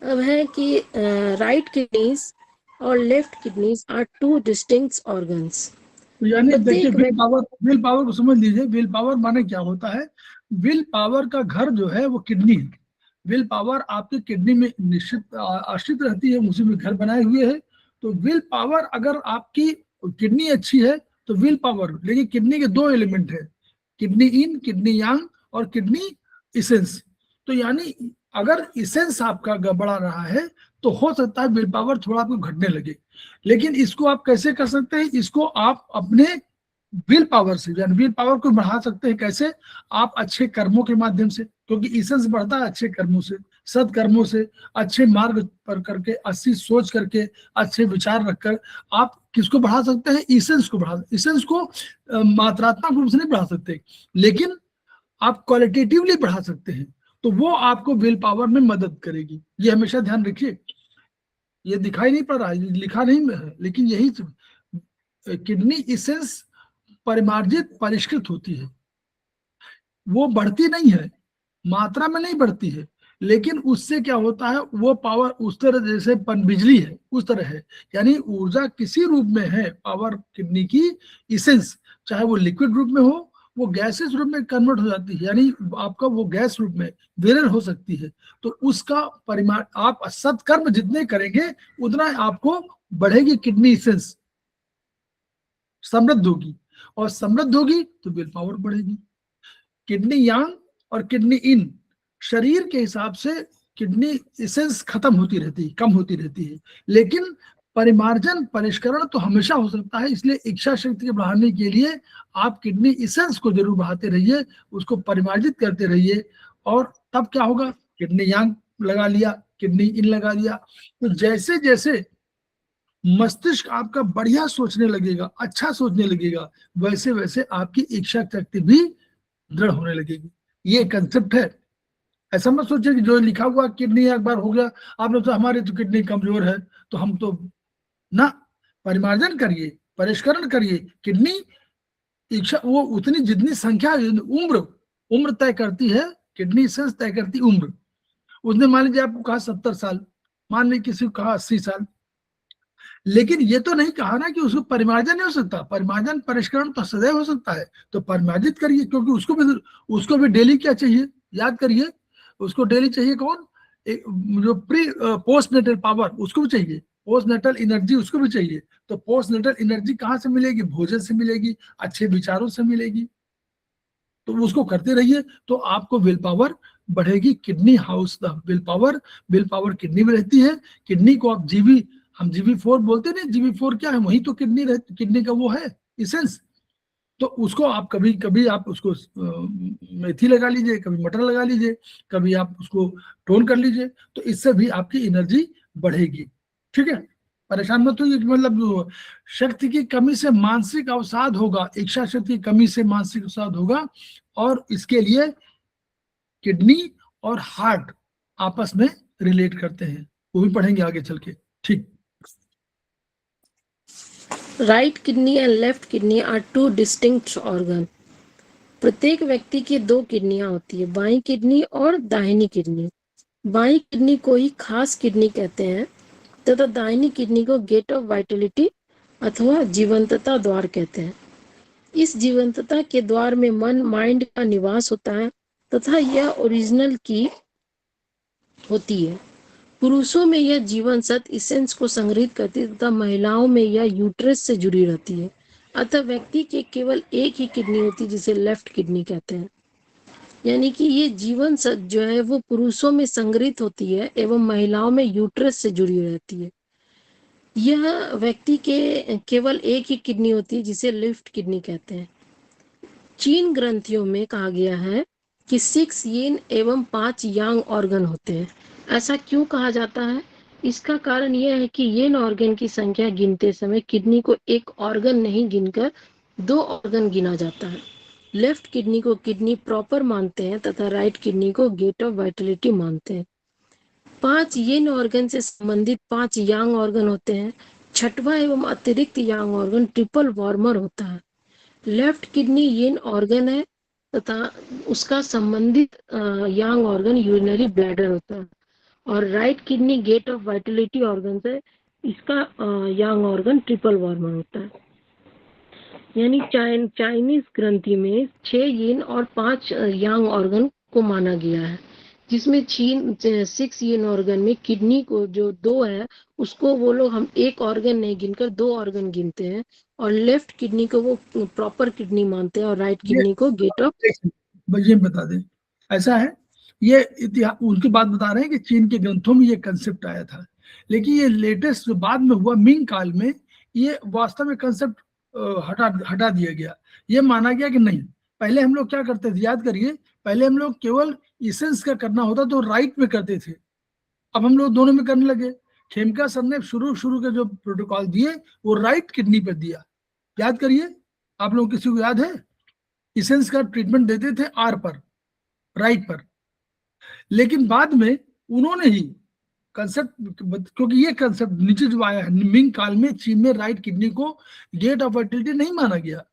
[SPEAKER 4] अब है कि राइट किडनीज और left kidneys are two distinct organs.
[SPEAKER 2] यानी देखिए, विल पावर को समझ लीजिए। विल पावर माने क्या होता है? विल पावर का घर जो है वो किडनी है। विल पावर आपके किडनी में निश्चित आश्रित रहती है, उसी में घर बनाए हुए है। तो विल पावर, अगर आपकी किडनी अच्छी है तो विल पावर, लेकिन किडनी के दो एलिमेंट है, किडनी इन, किडनी यांग और किडनी इसेंस। तो यानी अगर इसेंस आपका गड़बड़ा रहा है तो हो सकता है विल पावर थोड़ा आपको घटने लगे। लेकिन इसको आप कैसे कर सकते हैं? इसको आप अपने विल पावर से, यानी विल पावर को बढ़ा सकते हैं। कैसे? आप अच्छे कर्मों के माध्यम से, क्योंकि ईसेंस बढ़ता है अच्छे कर्मों से, सत्कर्मों से, अच्छे मार्ग पर करके, अच्छी सोच करके, अच्छे विचार रखकर आप किसको बढ़ा सकते हैं? ईसेंस को बढ़ा। ईसेंस को मात्रात्मक रूप से नहीं बढ़ा सकते, लेकिन आप क्वालिटेटिवली बढ़ा सकते हैं, तो वो आपको विल पावर में मदद करेगी। ये हमेशा ध्यान रखिए। ये दिखाई नहीं पड़ रहा है, लिखा नहीं है, लेकिन यही किडनी इसेंस परिमार्जित, परिष्कृत होती है, वो बढ़ती नहीं है, मात्रा में नहीं बढ़ती है, लेकिन उससे क्या होता है, वो पावर उस तरह जैसे बिजली है उस तरह है। यानी ऊर्जा किसी रूप में है, पावर किडनी की इसेंस, चाहे वो लिक्विड रूप में हो, वो गैसेस रूप में कन्वर्ट हो जाती है, यानी आपका वो गैस रूप में विरल हो सकती है। तो उसका परिमाण, आप सत्कर्म जितने करेंगे उतना आपको बढ़ेगी किडनी इसेंस, समृद्ध होगी, और समृद्ध होगी तो विल पावर बढ़ेगी। किडनी यांग और किडनी इन, शरीर के हिसाब से किडनी इसेंस खत्म होती रहती है, कम होती रहती है, लेकिन परिमार्जन, परिष्करण तो हमेशा हो सकता है। इसलिए इच्छा शक्ति के बढ़ाने के लिए आप किडनी इसेंस को जरूर बढ़ाते रहिए, उसको परिमार्जित करते रहिए, और तब क्या होगा? किडनी यांग लगा लिया, किडनी इन लगा लिया, तो जैसे जैसे मस्तिष्क आपका बढ़िया सोचने लगेगा, अच्छा सोचने लगेगा, वैसे वैसे आपकी इच्छा शक्ति भी दृढ़ होने लगेगी। ये कंसेप्ट है। ऐसा मत सोचिए कि जो लिखा हुआ किडनी एक बार हो गया, आपने तो हमारी तो किडनी कमजोर है तो हम तो ना, परिमार्जन करिए, परिष्करण करिए। किडनी इच्छा वो उतनी जितनी संख्या, उम्र तय करती है, किडनी सेंस तय करती उम्र। उसने मान लीजिए आपको कहा 70 साल, मान लीजिए किसी को कहा 80 साल, लेकिन ये तो नहीं कहा ना कि उसको परिमार्जन नहीं हो सकता। परिमार्जन, परिष्करण तो सदैव हो सकता है, तो परिमार्जित करिए, क्योंकि उसको भी डेली क्या चाहिए, याद करिए, उसको डेली चाहिए कौन? एक जो पोस्ट नेटल पावर उसको भी चाहिए, पोस्ट नेटल एनर्जी उसको भी चाहिए। तो पोस्ट नेटल एनर्जी कहाँ से मिलेगी? भोजन से मिलेगी, अच्छे विचारों से मिलेगी। तो उसको करते रहिए तो आपको विल पावर बढ़ेगी। Kidney house the will power kidney में रहती है। किडनी को आप हम GB4 बोलते नहीं, GB4 क्या है? वही तो किडनी का वो है इसेंस। तो उसको आप कभी कभी आप उसको मेथी लगा लीजिए, कभी मटर लगा लीजिए, कभी आप उसको टोन कर लीजिए, तो इससे भी आपकी एनर्जी बढ़ेगी। ठीक है, परेशान मत होइए कि मतलब जो शक्ति की कमी से मानसिक अवसाद होगा, इच्छा शक्ति की कमी से मानसिक अवसाद होगा, और इसके लिए किडनी और हार्ट आपस में रिलेट करते हैं, वो भी पढ़ेंगे आगे चल के। ठीक।
[SPEAKER 4] Right kidney and left kidney are two distinct organ. प्रत्येक व्यक्ति की दो किडनियां होती है, बाईं किडनी और दाहिनी किडनी। बाईं किडनी को ही खास किडनी कहते हैं तथा दाहिनी किडनी को गेट ऑफ वाइटलिटी अथवा जीवंतता द्वार कहते हैं। इस जीवंतता के द्वार में मन माइंड का निवास होता है तथा यह ओरिजिनल की होती है। पुरुषों में यह जीवन सत्व इसेंस को संग्रहित करती है तथा महिलाओं में यह यूट्रस से जुड़ी रहती है। अतः व्यक्ति के केवल एक ही किडनी होती है जिसे लेफ्ट किडनी कहते हैं। यानी कि ये जीवन सत्व जो है वो पुरुषों में संग्रहित होती है एवं महिलाओं में यूट्रस से जुड़ी रहती है। यह व्यक्ति के केवल एक ही किडनी होती है जिसे लेफ्ट किडनी कहते हैं। चीन ग्रंथियों में कहा गया है कि 6 यिन एवं 5 यांग ऑर्गन होते हैं। ऐसा क्यों कहा जाता है? इसका कारण यह है कि यिन ऑर्गन की संख्या गिनते समय किडनी को एक ऑर्गन नहीं गिनकर 2 ऑर्गन गिना जाता है। लेफ्ट किडनी को किडनी प्रॉपर मानते हैं तथा राइट किडनी को गेट ऑफ वाइटलिटी मानते हैं। 5 यिन ऑर्गन से संबंधित 5 यांग ऑर्गन होते हैं। छठवां एवं अतिरिक्त यांग ऑर्गन ट्रिपल वार्मर होता है। लेफ्ट किडनी यिन ऑर्गन है तथा उसका संबंधित यांग ऑर्गन यूरिनरी ब्लैडर होता है, और right kidney gate of vitality organ से इसका यांग ऑर्गन ट्रिपल वार्मर होता है। यानी चाइनीज ग्रंथि में 6 यिन और 5 यांग ऑर्गन को माना गया है, जिसमें 6 यिन ऑर्गन में किडनी को जो 2 है उसको वो लोग हम एक ऑर्गन नहीं गिनकर 2 ऑर्गन गिनते हैं, और लेफ्ट किडनी को वो प्रॉपर किडनी मानते हैं और राइट किडनी को गेट ऑफ।
[SPEAKER 2] ये बता दें, ऐसा है, ये इतिहास उनकी बात बता रहे हैं कि चीन के ग्रंथों में ये कंसेप्ट आया था, लेकिन ये लेटेस्ट जो बाद में हुआ मिंग काल में, ये वास्तव में कंसेप्ट हटा दिया गया। ये माना गया कि नहीं, पहले हम लोग क्या करते थे, याद करिए, पहले हम लोग केवल इसेंस का करना होता तो राइट में करते थे, अब हम लोग दोनों में करने लगे। खेमका सर ने शुरू के जो प्रोटोकॉल दिए वो राइट किडनी पर दिया, याद करिए, आप लोग किसी को याद है? इसेंस का ट्रीटमेंट देते थे आर पर, राइट पर, लेकिन बाद में उन्होंने ही कंसेप्ट, क्योंकि ये कंसेप्ट नीचे जो आया है मिंग काल में चीन में राइट किडनी को गेट ऑफ फर्टिलिटी नहीं माना गया,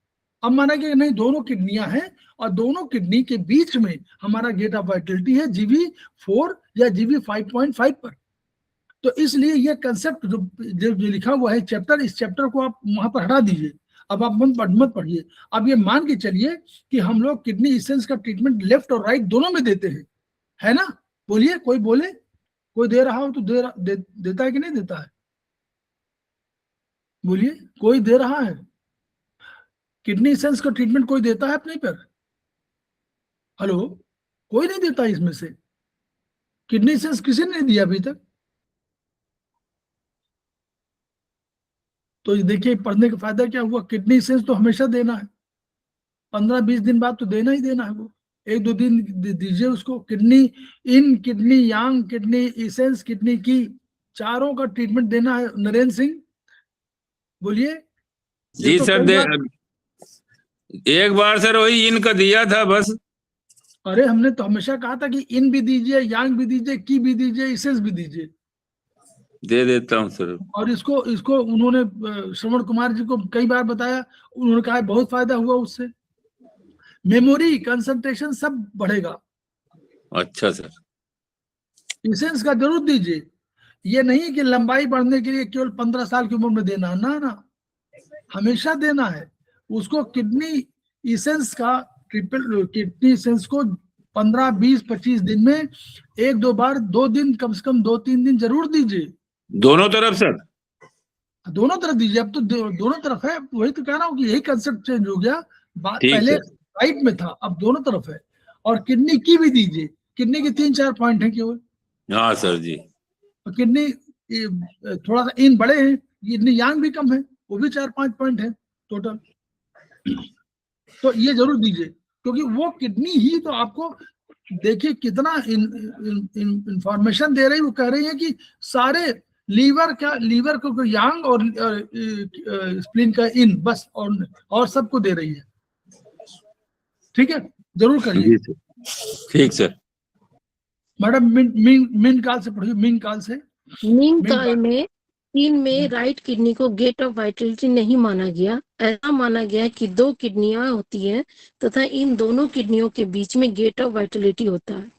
[SPEAKER 2] अब माना गया नहीं, दोनों किडनियां हैं और दोनों किडनी के बीच में हमारा गेट ऑफ फर्टिलिटी है GV4 या GV5.5 पर। तो इसलिए ये कंसेप्ट जो लिखा हुआ है चैप्टर, इस चैप्टर को आप वहां पर हटा दीजिए, अब आप मत पढ़िए। अब ये मान के चलिए कि हम लोग किडनी इसेंस का ट्रीटमेंट लेफ्ट और राइट दोनों में देते हैं, है ना? बोलिए, कोई बोले, कोई दे रहा हो तो देता है कि नहीं देता है? बोलिए, कोई दे रहा है किडनी इसेंस का ट्रीटमेंट? कोई देता है अपने पर? हेलो, कोई नहीं देता इसमें से। किडनी इसेंस किसी ने नहीं दिया अभी तक। तो देखिए पढ़ने का फायदा क्या हुआ, किडनी इसेंस तो हमेशा देना है, 15-20 दिन बाद तो देना ही देना है, वो 1-2 दिन दीजिए उसको। किडनी इन, किडनी यांग, किडनी इसेंस, किडनी की, चारों का ट्रीटमेंट देना है। नरेंद्र सिंह बोलिए।
[SPEAKER 5] जी
[SPEAKER 2] तो
[SPEAKER 5] सर, एक बार सर वही इनका दिया था बस।
[SPEAKER 2] अरे हमने तो हमेशा कहा था कि इन भी दीजिए, यांग भी दीजिए, की भी दीजिए, इसेंस भी दीजिए।
[SPEAKER 5] दे देता हूँ सर।
[SPEAKER 2] और इसको उन्होंने श्रवण कुमार जी को कई बार बताया, उन्होंने कहा बहुत फायदा हुआ उससे, मेमोरी, कंसंट्रेशन सब बढ़ेगा।
[SPEAKER 5] अच्छा सर।
[SPEAKER 2] इसेंस का जरूर दीजिए, ये नहीं कि लंबाई बढ़ने के लिए केवल 15 साल की उम्र में देना, ना, हमेशा देना है उसको। किडनी इसेंस का किडनी इसेंस को 15, 20, 25 दिन में 1-2 बार, 2 दिन कम से कम, 2-3 दिन जरूर दीजिए।
[SPEAKER 5] दोनों तरफ सर?
[SPEAKER 2] दोनों तरफ दीजिए, अब तो दोनों तरफ है, वही तो कह रहा हूँ कि यही कंसेप्ट चेंज हो गया। पहले राइट में था, अब दोनों तरफ है। और किडनी की भी दीजिए, किडनी के 3-4 पॉइंट है केवल।
[SPEAKER 5] हाँ सर जी।
[SPEAKER 2] किडनी थोड़ा सा इन बड़े हैं, किडनी यांग भी कम है, वो भी 4-5 पॉइंट है टोटल। तो ये जरूर दीजिए, क्योंकि वो किडनी ही तो आपको, देखिए कितना इंफॉर्मेशन दे रही है। वो कह रही है कि सारे लीवर को यांग और स्प्लीन का इन, बस, और सबको दे रही है। ठीक है, जरूर करिए।
[SPEAKER 5] जी सर, ठीक सर।
[SPEAKER 2] मैडम मिन काल से पढ़िए, मिन काल से।
[SPEAKER 4] मिंग काल में 3 में राइट किडनी को गेट ऑफ वाइटलिटी नहीं माना गया। ऐसा माना गया कि 2 किडनियां होती हैं तथा इन दोनों किडनियों के बीच में गेट ऑफ वाइटलिटी होता है।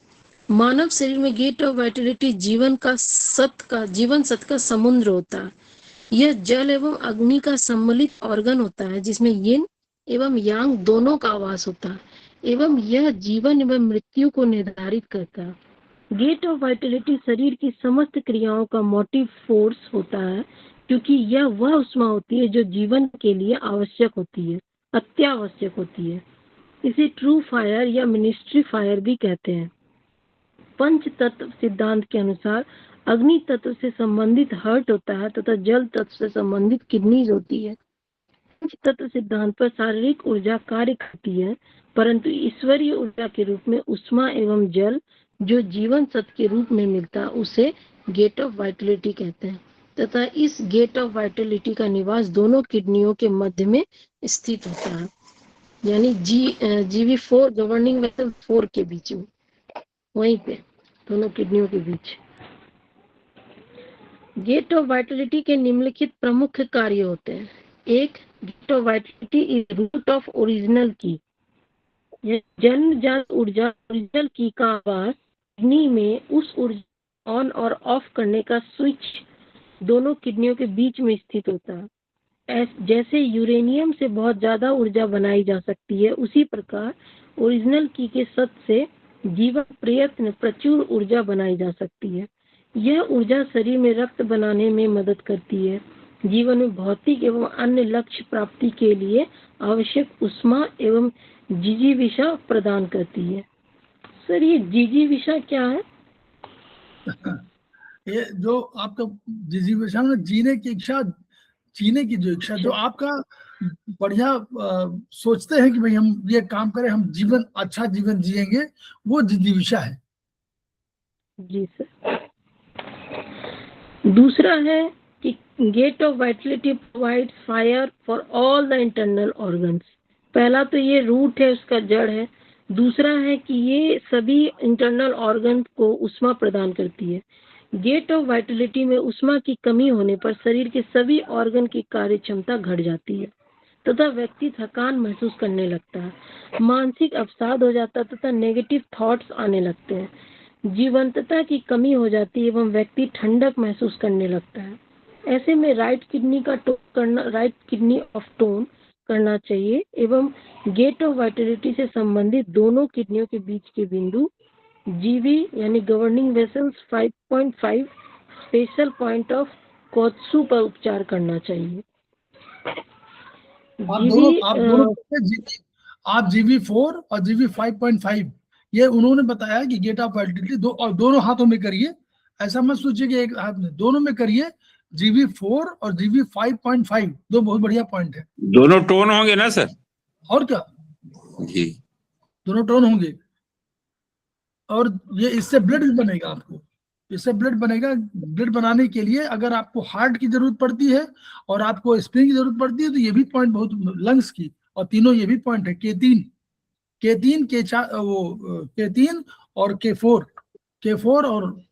[SPEAKER 4] मानव शरीर में गेट ऑफ वाइटलिटी जीवन सत्य का समुद्र होता है। यह जल एवं अग्नि का सम्मिलित ऑर्गन होता है जिसमें यिन एवं यांग दोनों का आवास होता है एवं यह जीवन एवं मृत्यु को निर्धारित करता है। गेट ऑफ वाइटलिटी शरीर की समस्त क्रियाओं का मोटिव फोर्स होता है क्योंकि यह वह ऊष्मा होती है जो जीवन के लिए आवश्यक होती है, अत्यावश्यक होती है। इसे ट्रू फायर या मिनिस्ट्री फायर भी कहते हैं। पंच तत्व सिद्धांत के अनुसार अग्नि तत्व से संबंधित हार्ट होता है तथा जल तत्व से संबंधित किडनीज होती है। पंच तत्व सिद्धांत पर शारीरिक ऊर्जा कार्य करती है, परंतु ईश्वरीय ऊर्जा के रूप में उष्मा एवं जल जो जीवन सत्य के रूप में मिलता है उसे गेट ऑफ वाइटलिटी कहते हैं तथा इस गेट ऑफ वाइटलिटी का निवास दोनों किडनियों के मध्य में स्थित होता है, यानी GV4 गवर्निंग वेसल 4 के बीच में, वहीं पे दोनों किडनियों के बीच। गेट ऑफ वाइटलिटी के निम्नलिखित प्रमुख कार्य होते हैं। 1. Gate of vitality is root of original qi. जन्मजात ऊर्जा ओरिजिनल की का आवास किडनी में उस ऊर्जा ऑन और ऑफ करने का स्विच दोनों किडनियों के बीच में स्थित होता है। जैसे यूरेनियम से बहुत ज्यादा ऊर्जा बनाई जा सकती है, उसी प्रकार ओरिजिनल की के सत्य से जीवन प्रयत्न प्रचुर ऊर्जा बनाई जा सकती है। यह ऊर्जा शरीर में रक्त बनाने में मदद करती है। जीवन में भौतिक एवं अन्य लक्ष्य प्राप्ति के लिए आवश्यक उष्मा एवं जिजीविषा प्रदान करती है। सर, ये जिजीविषा क्या है?
[SPEAKER 2] ये जो आपका जिजीविषा में जीने की इच्छा, जीने की जो इच्छा, जो आपका बढ़िया सोचते हैं कि भाई हम ये काम करें, हम जीवन अच्छा जीवन जिएंगे, वो जिजीविषा है।
[SPEAKER 4] जी सर। दूसरा है कि gate of vitality provides fire for all the internal organs. पहला तो ये रूट है, उसका जड़ है। दूसरा है कि ये सभी इंटरनल ऑर्गन को उष्मा प्रदान करती है। गेट ऑफ वाइटलिटी में उष्मा की कमी होने पर शरीर के सभी ऑर्गन की कार्य क्षमता घट जाती है तथा व्यक्ति थकान महसूस करने लगता है, मानसिक अवसाद हो जाता है तथा नेगेटिव थॉट्स आने लगते हैं, जीवंतता की कमी हो जाती है एवं व्यक्ति ठंडक महसूस करने लगता है। ऐसे में राइट किडनी ऑफ टोन करना चाहिए एवं गेट ऑफ वाइटलिटी से संबंधित दोनों किडनियों के बीच के बिंदु जीवी यानी governing vessels 5.5 special point of कोत्सु पर उपचार करना चाहिए।
[SPEAKER 2] आप GV4 और GV 5.5 ये उन्होंने बताया कि गेट ऑफ वाइटलिटी दोनों हाथों में करिए। ऐसा मत सोचिए कि एक हाथ में, दोनों में करिए। GV4 और GV 5.5 दो बहुत बढ़िया पॉइंट है।
[SPEAKER 5] दोनों टोन होंगे ना सर?
[SPEAKER 2] और क्या
[SPEAKER 5] जी,
[SPEAKER 2] दोनों टोन होंगे। और ये इससे ब्लड भी बनेगा, आपको इससे ब्लड बनेगा। ब्लड बनाने के लिए अगर आपको हार्ट की जरूरत पड़ती है और आपको स्प्लीन की जरूरत पड़ती है तो ये भी पॉइंट बहुत, लंग्स की, और तीनों ये भी पॉइंट है। K3 K3 और K4 और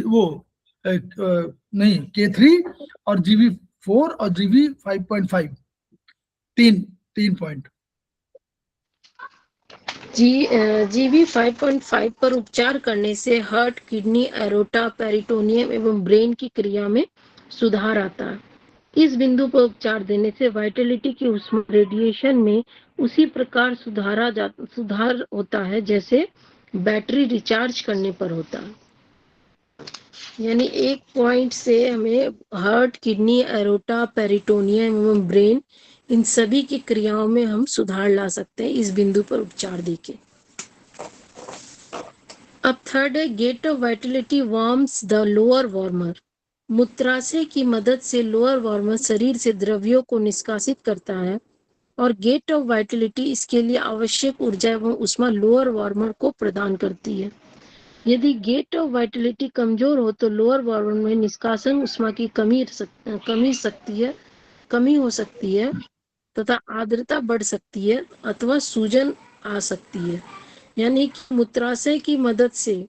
[SPEAKER 2] वो नहीं, K3 और GV4 और GV 5.5 तीन पॉइंट।
[SPEAKER 4] GV 5.5 पर उपचार करने से हार्ट, किडनी, एरोटा, पेरिटोनियम एवं ब्रेन की क्रिया में सुधार आता है। इस बिंदु पर उपचार देने से वाइटलिटी की उष्मा रेडिएशन में उसी प्रकार सुधार होता है जैसे बैटरी रिचार्ज करने पर होता है। यानी एक पॉइंट से हमें हार्ट, किडनी, एरोटा, पेरिटोनियम एवं ब्रेन, इन सभी की क्रियाओं में हम सुधार ला सकते हैं इस बिंदु पर उपचार देके। अब थर्ड है gate of vitality warms the lower warmer. मूत्राशय की मदद से लोअर वार्मर शरीर से द्रव्यों को निष्कासित करता है और गेट ऑफ वाइटलिटी इसके लिए आवश्यक ऊर्जा एवं उष्मा लोअर वार्मर को प्रदान करती है। यदि गेट ऑफ वाइटलिटी कमजोर हो तो लोअर वार्मर में निष्कासन उष्मा की कमी हो सकती है तथा आर्द्रता बढ़ सकती है अथवा सूजन आ सकती है। यानी कि मूत्राशय की मदद से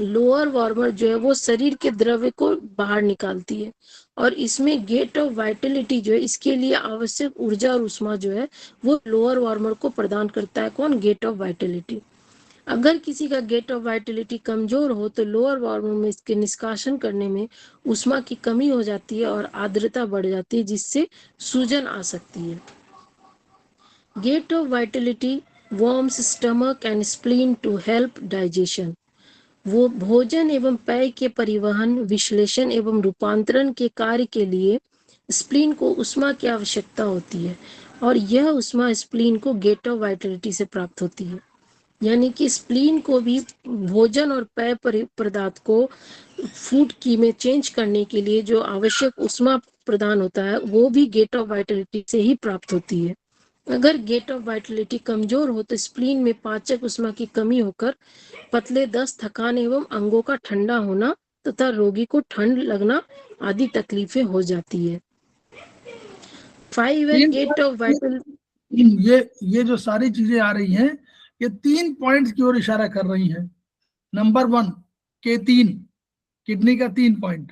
[SPEAKER 4] लोअर वार्मर जो है वो शरीर के द्रव्य को बाहर निकालती है और इसमें गेट ऑफ वाइटलिटी जो है इसके लिए आवश्यक ऊर्जा और उष्मा जो है वो लोअर वार्मर को प्रदान करता है। कौन? Gate of vitality. अगर किसी का गेट ऑफ वाइटलिटी कमजोर हो तो लोअर वार्मर में इसके निष्कासन करने में उष्मा की कमी हो जाती है और आर्द्रता बढ़ जाती है जिससे सूजन आ सकती है। Gate of vitality warms stomach and spleen to help digestion. वो भोजन एवं पेय के परिवहन, विश्लेषण एवं रूपांतरण के कार्य के लिए स्प्लीन को उष्मा की आवश्यकता होती है और यह उष्मा स्प्लीन को गेट ऑफ वाइटलिटी से प्राप्त होती है। यानी कि स्प्लीन को भी भोजन और पेय पदार्थ को फूड की में चेंज करने के लिए जो आवश्यक उष्मा प्रदान होता है वो भी गेट ऑफ वाइटलिटी से ही प्राप्त होती है। अगर गेट ऑफ वाइटलिटी कमजोर हो तो स्प्लीन में पाचक उष्मा की कमी होकर पतले दस्त, थकान एवं अंगों का ठंडा होना तथा रोगी को ठंड लगना आदि तकलीफें हो जाती है। 5 है गेट ऑफ वाइटल।
[SPEAKER 2] ये जो सारी चीजें आ रही हैं ये 3 पॉइंट्स की ओर इशारा कर रही हैं। नंबर 1 के 3 किडनी का 3 पॉइंट,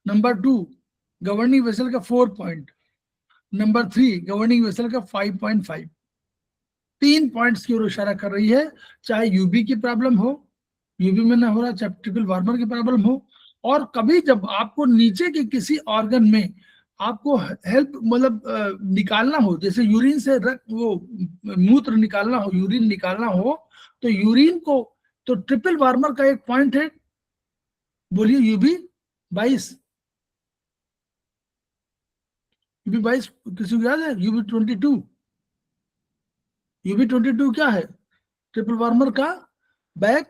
[SPEAKER 2] नंबर 2 गवर्निंग वेसल का 4 पॉइंट, नंबर 3 गवर्निंग वेसल का 5.5। 3 पॉइंट्स की ओर इशारा कर रही है। चाहे यूबी की प्रॉब्लम हो, यूबी में ना हो रहा, चाहे ट्रिपल वार्मर की प्रॉब्लम हो, और कभी जब आपको नीचे के किसी ऑर्गन में आपको हेल्प मतलब निकालना हो, जैसे यूरिन से वो मूत्र निकालना हो, यूरिन निकालना हो, तो यूरिन को तो ट्रिपल वार्मर का एक पॉइंट है, बोलिए यूबी 22। यूबी 22 किसी को याद है? यूबी 22, यूबी 22 क्या है? ट्रिपल वार्मर का बैक,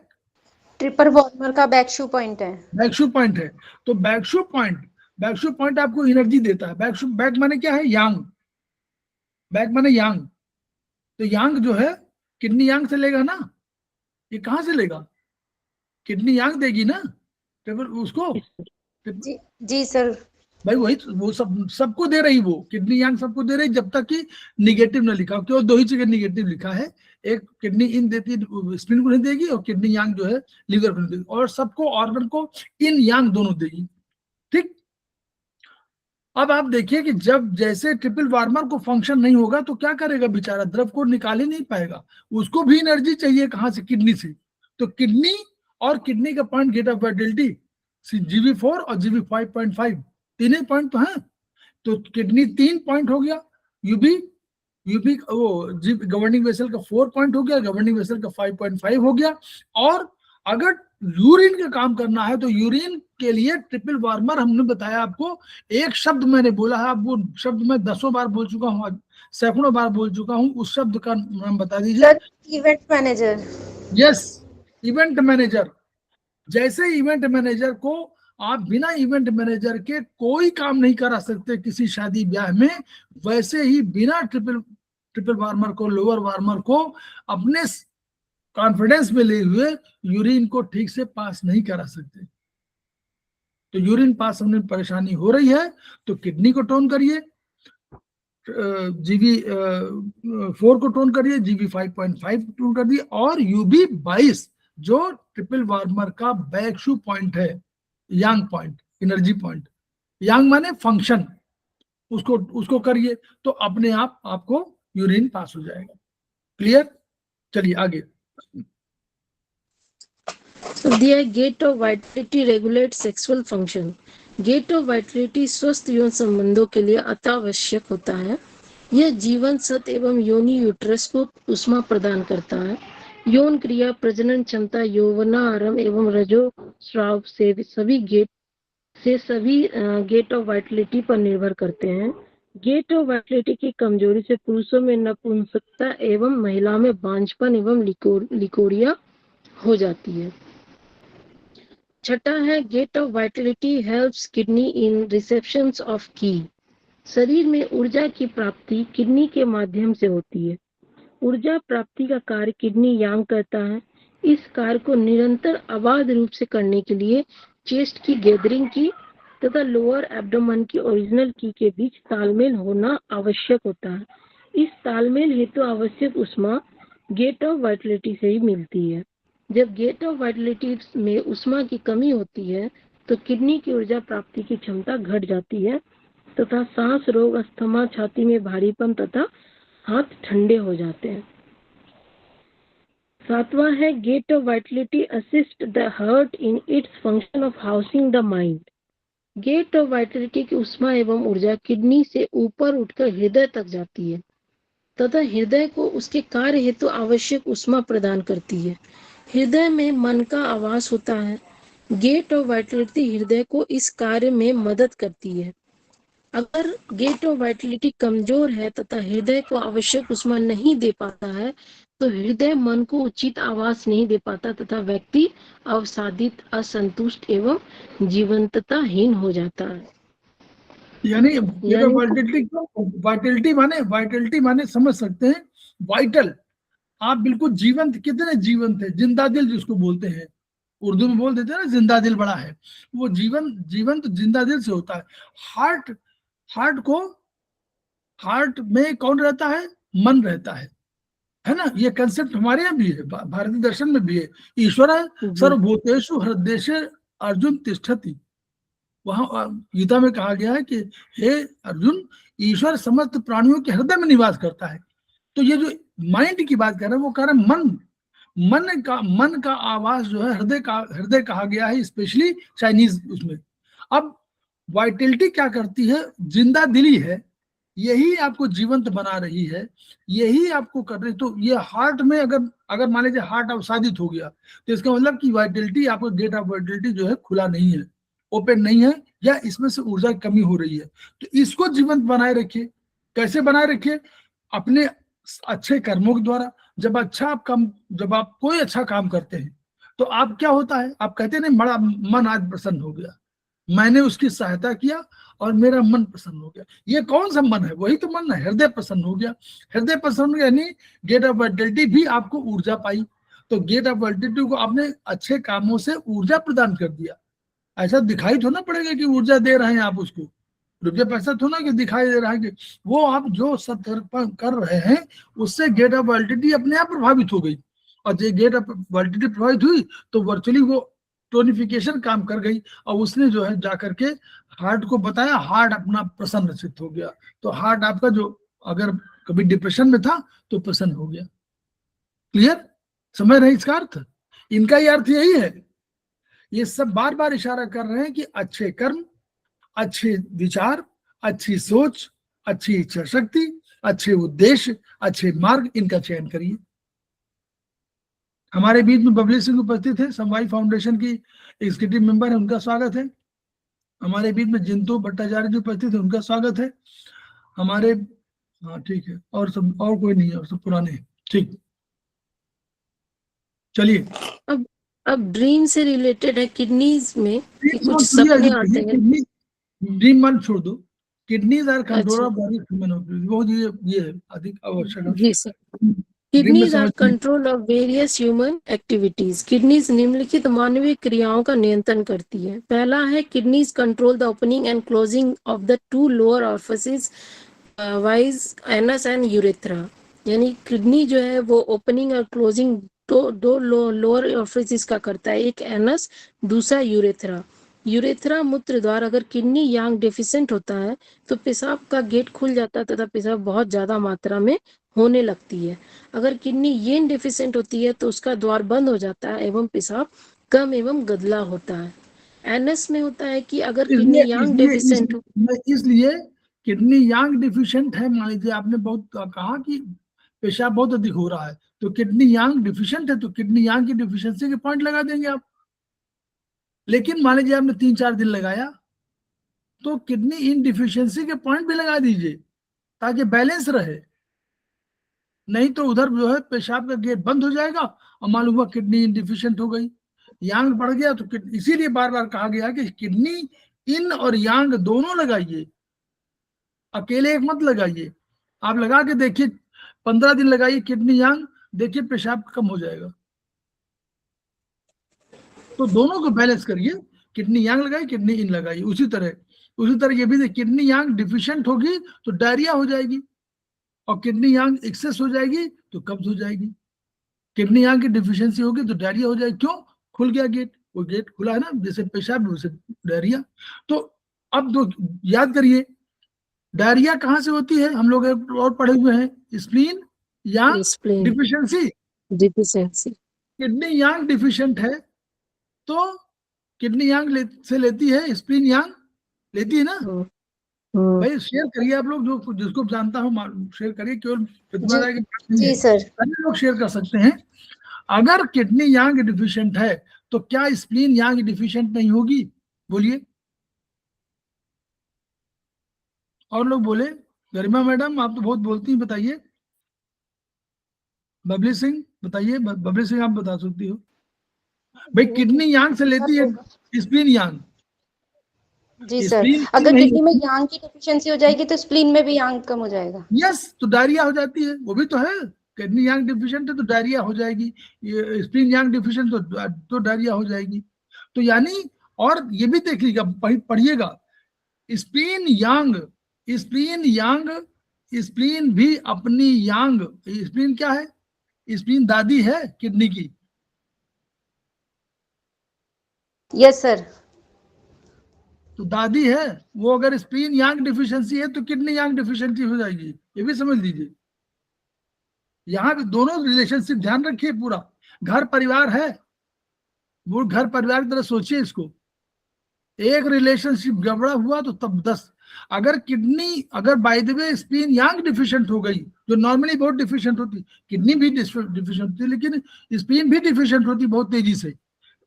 [SPEAKER 6] ट्रिपल वार्मर का बैकशू पॉइंट है।
[SPEAKER 2] बैकशू पॉइंट है। तो बैकशू पॉइंट आपको एनर्जी देता है। बैक माने क्या है? यांग। बैक माने यांग। तो यांग जो है किडनी यांग से लेगा ना, ये कहां से लेगा? किडनी यांग देगी ना ट्रिपल उसको।
[SPEAKER 6] जी सर।
[SPEAKER 2] भाई वही वो सबको दे रही, वो किडनी यांग सबको दे रही, जब तक कि निगेटिव ना लिखा हो। क्यों? 2 ही जगह निगेटिव लिखा है, एक किडनी इन देती है, स्प्लीन को नहीं देगी, और किडनी यांग जो है लीवर को नहीं देगी, और सबको ऑर्गन को इन यांग दोनों देगी। ठीक। अब आप देखिए कि जब जैसे ट्रिपल वार्मर को फंक्शन नहीं होगा तो क्या करेगा बेचारा? द्रव को निकाल ही नहीं पाएगा, उसको भी एनर्जी चाहिए। कहां से? किडनी से। तो किडनी और किडनी का point gate of Vitality GV4 और GV5.5 तीन पॉइंट तो हैं। तो किडनी 3 पॉइंट हो गया, यूबी वो गवर्निंग वेसल का 4 पॉइंट हो गया, गवर्निंग वेसल का 5.5 हो गया। और अगर यूरिन का काम करना है तो यूरिन के लिए ट्रिपल वार्मर हमने बताया आपको, एक शब्द मैंने बोला है, आप वो शब्द मैं 10 बार बोल चुका हूँ, सैकड़ों बार बोल चुका हूँ, उस शब्द का नाम बता दीजिए।
[SPEAKER 6] Event manager.
[SPEAKER 2] Yes, event manager. जैसे इवेंट मैनेजर को आप बिना इवेंट मैनेजर के कोई काम नहीं करा सकते किसी शादी ब्याह में, वैसे ही बिना ट्रिपल वार्मर को, लोअर वार्मर को अपने कॉन्फिडेंस में ले हुए यूरिन को ठीक से पास नहीं करा सकते। तो यूरिन पास होने में परेशानी हो रही है तो किडनी को टोन करिए, GV4 को टोन करिए, GV5.5 टोन कर दिए, और UB22 जो ट्रिपल वार्मर का बैकशू पॉइंट है, यांग पॉइंट, एनर्जी पॉइंट। यांग माने फंक्शन, उसको करिए तो अपने आप आपको यूरिन पास हो जाएगा। क्लियर? चलिए आगे।
[SPEAKER 4] दिया gate of vitality regulate sexual function. Gate of vitality स्वस्थ यौन संबंधों के लिए अत्यावश्यक होता है। यह जीवन सत्व एवं योनि यूट्रस को उष्मा प्रदान करता है। यौन क्रिया, प्रजनन क्षमता, यौवनारंभ एवं रजोस्राव से सभी गेट ऑफ वाइटलिटी पर निर्भर करते हैं। गेट ऑफ वाइटलिटी की कमजोरी से पुरुषों में नपुंसकता एवं महिलाओं में बांझपन एवं लिकोरिया हो जाती है। छठा है gate of vitality helps kidney in reception of qi. शरीर में ऊर्जा की प्राप्ति किडनी के माध्यम से होती है। ऊर्जा प्राप्ति का कार्य किडनी यांग करता है। इस कार्य को निरंतर अबाध रूप से करने के लिए चेस्ट की गैदरिंग की तथा लोअर एब्डोमेन की ओरिजिनल की के बीच तालमेल होना आवश्यक होता है। इस तालमेल हेतु आवश्यक ऊष्मा गेट ऑफ वाइटलिटी से ही मिलती है। जब गेट ऑफ वाइटलिटी में ऊष्मा की कमी होती है तो किडनी की ऊर्जा प्राप्ति की क्षमता घट जाती है तथा सांस रोग, अस्थमा, छाती में भारीपन तथा हाथ ठंडे हो जाते हैं। 7वां है gate of vitality assist the heart in its function of housing the mind. Gate of vitality की ऊष्मा एवं ऊर्जा किडनी से ऊपर उठकर हृदय तक जाती है तथा हृदय को उसके कार्य हेतु आवश्यक ऊष्मा प्रदान करती है। हृदय में मन का आवास होता है। गेट ऑफ वाइटलिटी हृदय को इस कार्य में मदद करती है। अगर गेट ऑफ वाइटलिटी कमजोर है तथा हृदय को आवश्यक ऊष्मा नहीं दे पाता है तो हृदय मन को उचित आवास नहीं दे पाता तथा व्यक्ति अवसादित, असंतुष्ट एवं जीवंतताहीन हो जाता है।
[SPEAKER 2] यानी वाइटलिटी माने समझ सकते हैं वाइटल, आप बिल्कुल जीवंत, कितने जीवंत है, जिंदा दिल जिसको बोलते हैं, उर्दू में बोल देते हैं ना जिंदा दिल बड़ा है, वो जीवंत जिंदा दिल से होता है। हार्ट में कौन रहता है? मन रहता है ना। ये कंसेप्ट हमारे यहाँ भी है, भारतीय दर्शन में भी है। ईश्वर सर्वभूतेषु हृदयेषु अर्जुन तिष्ठति। वहां गीता में कहा गया है कि हे अर्जुन, ईश्वर समस्त प्राणियों के हृदय में निवास करता है। तो ये जो माइंड की बात कर रहे हैं वो कह रहे हैं मन का आवास जो है हृदय कहा गया है, स्पेशली चाइनीज उसमें। अब वाइटलिटी क्या करती है? जिंदा दिली है, यही आपको जीवंत बना रही है, यही आपको कर रही। तो ये हार्ट में अगर मान लीजिए हार्ट अवसादित हो गया तो इसका मतलब कि वाइटलिटी, आपको गेट ऑफ वाइटलिटी जो है खुला नहीं है, ओपन नहीं है, या इसमें से ऊर्जा की कमी हो रही है। तो इसको जीवंत बनाए रखिए। कैसे बनाए रखिए? अपने अच्छे कर्मों के द्वारा। जब आप कोई अच्छा काम करते हैं तो आप क्या होता है, आप कहते नहीं बड़ा मन आज प्रसन्न हो गया, मैंने उसकी सहायता किया और मेरा मन प्रसन्न हो गया। ये कौन सा मन है? वही तो मन है, हृदय प्रसन्न हो गया। हृदय प्रसन्न हो गया यानी गेट ऑफ वाइटलिटी भी आपको ऊर्जा पाई। तो गेट ऑफ वाइटलिटी को आपने अच्छे कामों से ऊर्जा प्रदान कर दिया। ऐसा दिखाई थोड़ा पड़ेगा कि ऊर्जा दे रहे हैं आप उसको, रुपये पैसा थोड़ा कि दिखाई दे रहा है कि वो आप जो सत्कर्म कर रहे हैं उससे गेट ऑफ वाइटलिटी अपने आप प्रभावित हो गई। और जो गेट ऑफ वाइटलिटी प्रभावित हुई तो वर्चुअली वो टोनिफिकेशन काम कर गई और उसने जो है जाकर के हार्ट को बताया, हार्ट अपना प्रसन्न चित्त हो गया। तो हार्ट आपका जो अगर कभी डिप्रेशन में था तो प्रसन्न हो गया। क्लियर? समझ रहे इसका अर्थ? इनका ही अर्थ यही है। ये सब बार बार इशारा कर रहे हैं कि अच्छे कर्म, अच्छे विचार, अच्छी सोच, अच्छी इच्छा शक्ति, अच्छे उद्देश्य, अच्छे मार्ग, इनका चयन करिए। हमारे बीच में बबली सिंह उपस्थित है, समवाई फाउंडेशन की एग्जीक्यूटिव मेंबर है, उनका स्वागत है। हमारे बीच में जिंतू भट्टाचार्य जी उपस्थित है, उनका स्वागत है। हमारे हाँ ठीक है, और सब और कोई नहीं है, और सब पुराने हैं। ठीक, चलिए।
[SPEAKER 4] अब ड्रीम से रिलेटेड है किडनीज में कि कुछ सपने आते हैं।
[SPEAKER 2] ड्रीम मन छोड़ दो। Kidneys are control of body human operation, वो ये है अधिक आवश्यक है।
[SPEAKER 4] जी sir. Kidneys are control of various human activities. Kidneys निम्नलिखित मानवीय क्रियाओं का नियंत्रण करती है। पहला है kidneys control the opening and closing of the 2 lower orifices viz anus and urethra. यानी किडनी जो है वो ओपनिंग और क्लोजिंग दो लोअर ऑरिफिसेस का करता है, एक एनस, दूसरा यूरेथ्रा। यूरेथ्रा मूत्र द्वार अगर किडनी यांग डेफिशिएंट होता है तो पेशाब का गेट खुल जाता है तथा पेशाब बहुत ज्यादा मात्रा में होने लगती है। अगर किडनी येन डेफिशिएंट होती है तो उसका द्वार बंद हो जाता है एवं पेशाब कम एवं गदला होता है। एनएस में होता है कि अगर किडनी यांग डेफिशिएंट हो,
[SPEAKER 2] इसलिए किडनी यांग डिफिशिएंट है। मान लीजिए आपने बहुत कहा कि पेशाब बहुत अधिक हो रहा है तो किडनी यांग डिफिशिएंट है, तो किडनी यांग की डिफिशिएंसी के पॉइंट लगा देंगे आप। लेकिन मान लीजिए आपने 3-4 दिन लगाया तो किडनी इन डिफिशिएंसी के पॉइंट भी लगा दीजिए ताकि बैलेंस रहे। नहीं तो उधर जो है पेशाब का गेट बंद हो जाएगा और मालूम हुआ किडनी इनडिफिशिएंट हो गई, यांग बढ़ गया। तो इसीलिए बार बार कहा गया कि किडनी इन और यांग दोनों लगाइए, अकेले एक मत लगाइए। आप लगा के देखिए, 15 दिन लगाइए किडनी यांग, देखिए पेशाब कम हो जाएगा। तो दोनों को बैलेंस करिए, किडनी यांग लगाइए, किडनी इन लगाइए। उसी तरह ये भी देखिए, किडनी यांग डिफिशिएंट होगी तो डायरिया हो जाएगी, और किडनी यांग एक्सेस हो जाएगी तो कब्ज हो जाएगी। किडनी यांग की डिफिशियंसी होगी तो डायरिया हो जाएगी। क्यों? खुल गया गेट, वो गेट खुला है ना, जैसे पेशाब वैसे डायरिया। तो अब दो याद करिए, डायरिया कहाँ से होती है? हम लोग एक और पढ़े हुए हैं, स्प्लीन यांग
[SPEAKER 4] Spleen
[SPEAKER 2] डिफिशियंसी।
[SPEAKER 4] deficiency.
[SPEAKER 2] किडनी यांग डिफिशिएंट है तो किडनी यांग से लेती है, स्प्लीन यांग लेती है ना। भाई शेयर करिए आप लोग, जो जिसको जानता हूँ शेयर करिए, केवल प्रतिभा राय की बात नहीं है,
[SPEAKER 6] जी सर।
[SPEAKER 2] अन्य लोग शेयर कर सकते हैं। अगर किडनी यांग डिफिशिएंट है तो क्या स्प्लीन यांग डिफिशिएंट नहीं होगी? बोलिए, और लोग बोले। गरिमा मैडम आप तो बहुत बोलती हैं, बताइए। बबली सिंह बताइए, बबली सिंह आप बता सकती हो। भाई किडनी यांग से लेती है स्प्लीन यांग।
[SPEAKER 6] जी सर,
[SPEAKER 2] स्प्लीन
[SPEAKER 6] अगर
[SPEAKER 2] नहीं
[SPEAKER 6] किडनी में यांग की डेफिशिएंसी हो जाएगी तो स्प्लीन में भी यांग कम हो जाएगा।
[SPEAKER 2] यस, तो डायरिया हो जाती है, वो भी तो है। किडनी यांग डिफिशिएंट है तो डायरिया हो जाएगी, ये स्प्लीन यांग डिफिशिएंट तो डायरिया हो जाएगी। तो यानी, और ये भी देख लीजिएगा, पढ़िएगा, स्प्लीन यांग स्प्लीन भी अपनी यांग, स्प्लीन क्या है? स्प्लीन दादी है किडनी की।
[SPEAKER 6] Yes sir.
[SPEAKER 2] तो दादी है वो, अगर स्प्लीन यांग डिफिशियंसी है तो किडनी यांग डिफिशियंसी हो जाएगी, ये भी समझ लीजिए। यहाँ भी दोनों रिलेशनशिप ध्यान रखिए पूरा। घर परिवार है, वो घर परिवार की तरह सोचिए इसको। एक रिलेशनशिप गड़बड़ा हुआ तो तब 10। अगर by the way spleen Yang deficient हो गई, जो नॉर्मली बहुत डिफिशिएंट होती, किडनी भी डिफिशिएंट होती, लेकिन स्प्लीन भी डिफिशिएंट होती बहुत तेजी से।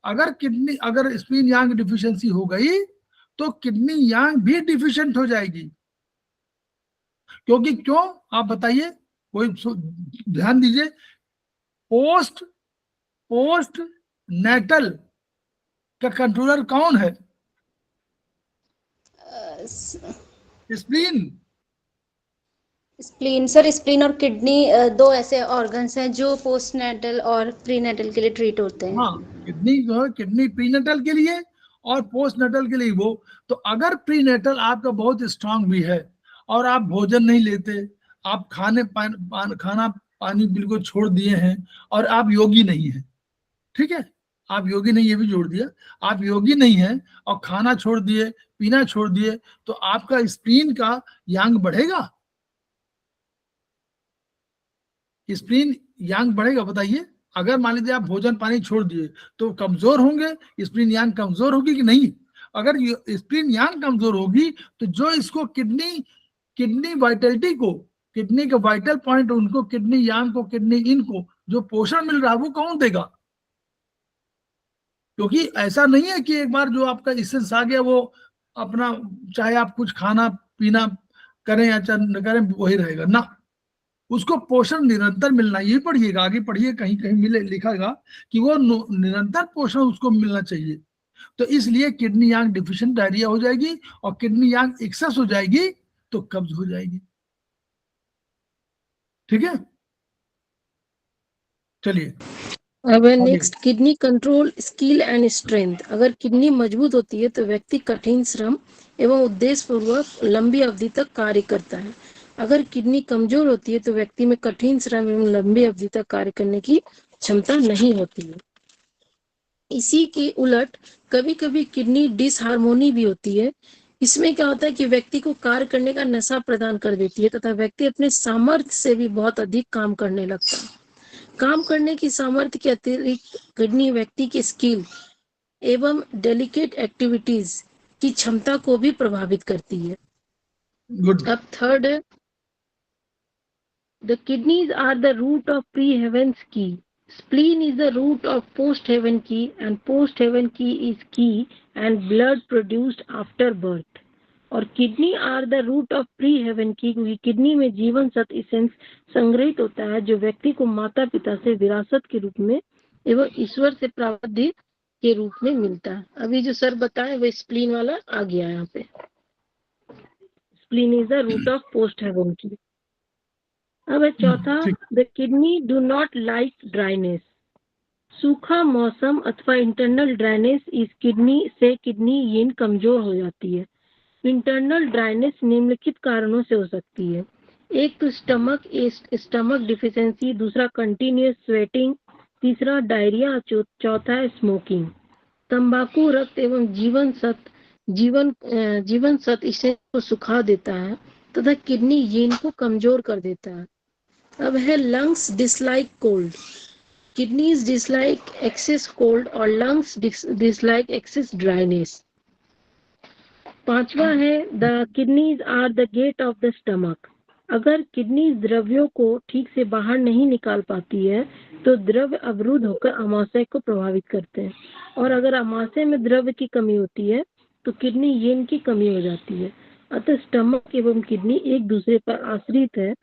[SPEAKER 2] अगर स्प्लीन यांग डिफिशियंसी हो गई तो किडनी यांग भी डिफिशिएंट हो जाएगी। क्योंकि क्यों आप बताइए, कोई ध्यान दीजिए। पोस्ट नेटल का कंट्रोलर कौन है? स्प्लीन।
[SPEAKER 6] स्प्लीन सर, स्प्लीन और किडनी दो ऐसे ऑर्गन्स हैं जो पोस्टनेटल और प्रीनेटल के लिए ट्रीट होते हैं।
[SPEAKER 2] हाँ, किडनी जो है, किडनी प्रीनेटल के लिए और पोस्टनेटल के लिए वो। तो अगर प्रीनेटल आपका बहुत स्ट्रांग भी है और आप भोजन नहीं लेते, आप खाना पानी बिल्कुल छोड़ दिए हैं, और आप योगी नहीं है, ठीक है, आप योगी नहीं, ये भी जोड़ दिया, आप योगी नहीं है और खाना छोड़ दिए, पीना छोड़ दिए, तो आपका स्प्लीन का यांग बढ़ेगा? स्प्लीन यांग बढ़ेगा? बताइए। अगर मान लीजिए आप भोजन पानी छोड़ दिए तो कमजोर होंगे, स्प्लीन यांग कमजोर होगी कि नहीं? अगर स्प्लीन यांग कमजोर होगी तो जो इसको किडनी वाइटलिटी को, किडनी का वाइटल पॉइंट, उनको किडनी यांग को, किडनी इनको जो पोषण मिल रहा है वो कौन देगा? क्योंकि ऐसा नहीं है कि एक बार जो आपका इसेंस आ गया वो अपना, चाहे आप कुछ खाना पीना करें या न करें, वही रहेगा ना। उसको पोषण निरंतर मिलना। ये पढ़िएगा, आगे पढ़िए, कहीं कहीं मिले लिखागा कि वो निरंतर पोषण उसको मिलना चाहिए। तो इसलिए किडनी यांग डिफिशिएंट डायरिया हो जाएगी, और किडनी यांग एक्सेस हो जाएगी तो कब्ज हो जाएगी। ठीक है, चलिए।
[SPEAKER 4] अब next, kidney control skill and strength. अगर किडनी मजबूत होती है तो व्यक्ति कठिन श्रम एवं उद्देश्य पूर्वक लंबी अवधि तक कार्य करता है। अगर किडनी कमजोर होती है तो व्यक्ति में कठिन श्रम एवं लंबी अवधि तक कार्य करने की क्षमता नहीं होती है। इसी के उलट कभी कभी किडनी डिसहार्मोनी भी होती है। इसमें क्या होता है कि व्यक्ति को कार्य करने का नशा प्रदान कर देती है तथा व्यक्ति अपने सामर्थ्य से भी बहुत अधिक काम करने लगता है। काम करने की सामर्थ्य के अतिरिक्त किडनी व्यक्ति की स्किल एवं डेलिकेट एक्टिविटीज की क्षमता को भी प्रभावित करती है।
[SPEAKER 2] गुड।
[SPEAKER 4] अब third, the kidneys are the root of pre heavens qi, spleen is the root of post heaven key and post heaven key is key and blood produced after birth। और kidney are the root of pre heaven qi, क्योंकि kidney में जीवन सत्व essence संग्रहित होता है जो व्यक्ति को माता पिता से विरासत के रूप में एवं ईश्वर से प्राप्त के रूप में मिलता है। अभी जो सर बताए वो स्प्लीन वाला आ गया यहाँ पे। Spleen is the root of post heaven qi. अब है चौथा, the kidney do not like dryness. सूखा मौसम अथवा इंटरनल ड्राइनेस इस किडनी से किडनी यीन कमजोर हो जाती है। इंटरनल ड्राइनेस निम्नलिखित कारणों से हो सकती है। एक तो स्टमक डिफिशियंसी, दूसरा कंटिन्यूअस स्वेटिंग, तीसरा डायरिया, चौथा है स्मोकिंग। तंबाकू रक्त एवं जीवन सत्व इसे को सुखा देता है तथा किडनी यीन को कमजोर कर देता है। अब है lungs dislike cold. Kidneys dislike excess cold और लंग्स डिसलाइक एक्सेस ड्राइनेस। पांचवा है the kidneys are the gate of the stomach. अगर किडनी द्रव्यों को ठीक से बाहर नहीं निकाल पाती है तो द्रव्य अवरुद्ध होकर आमाशय को प्रभावित करते हैं, और अगर आमाशय में द्रव्य की कमी होती है तो किडनी यीन की कमी हो जाती है। अतः स्टमक एवं किडनी एक दूसरे पर आश्रित है।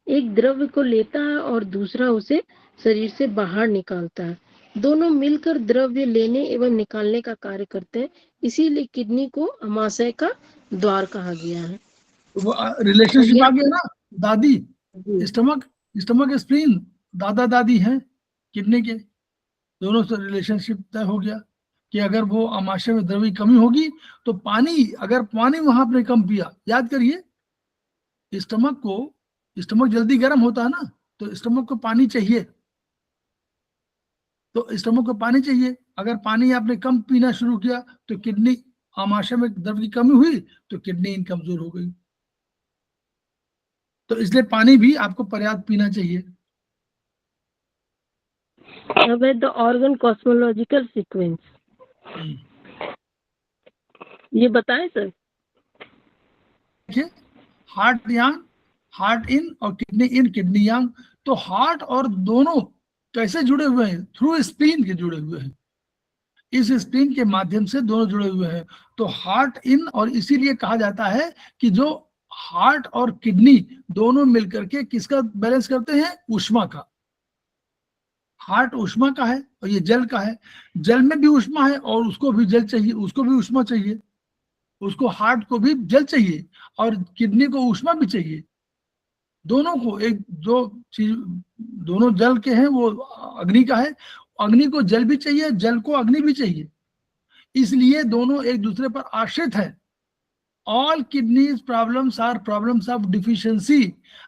[SPEAKER 4] एक द्रव्य को लेता है और दूसरा उसे शरीर से बाहर निकालता है। दोनों मिलकर द्रव्य लेने एवं निकालने का कार्य करते हैं, इसीलिए किडनी को आमाशय का द्वार कहा गया है।
[SPEAKER 2] वो रिलेशनशिप आ गया ना, दादी स्टमक स्प्लीन दादा दादी हैं किडनी के, दोनों से रिलेशनशिप तय हो गया कि अगर वो आमाशय में द्रव्य की कमी होगी तो अगर पानी वहां पर कम पिया, याद करिए स्टमक जल्दी गर्म होता है ना, तो स्टमक को पानी चाहिए, अगर पानी आपने कम पीना शुरू किया तो किडनी आमाशय में द्रव्य की कमी हुई तो किडनी कमजोर हो गई। तो इसलिए पानी भी आपको पर्याप्त पीना चाहिए।
[SPEAKER 4] अब है द ऑर्गन कॉस्मोलॉजिकल सीक्वेंस। ये बताएं सर।
[SPEAKER 2] देखिए हार्ट इन और किडनी इन, किडनी यांग। तो हार्ट और दोनों कैसे जुड़े हुए हैं? थ्रू स्प्लीन के जुड़े हुए हैं, इस स्प्लीन के माध्यम से दोनों जुड़े हुए हैं। तो हार्ट इन, और इसीलिए कहा जाता है कि जो हार्ट और किडनी दोनों मिलकर के किसका बैलेंस करते हैं? ऊष्मा का। हार्ट ऊष्मा का है और ये जल का है। जल में भी ऊष्मा है और उसको भी जल चाहिए, उसको भी ऊष्मा चाहिए, उसको हार्ट को भी जल चाहिए और किडनी को ऊष्मा भी चाहिए। दोनों को एक जो चीज, दोनों जल के हैं, वो अग्नि का है, अग्नि को जल भी चाहिए, जल को अग्नि भी चाहिए, इसलिए दोनों एक दूसरे पर आश्रित हैं। All kidneys problems are problems of deficiency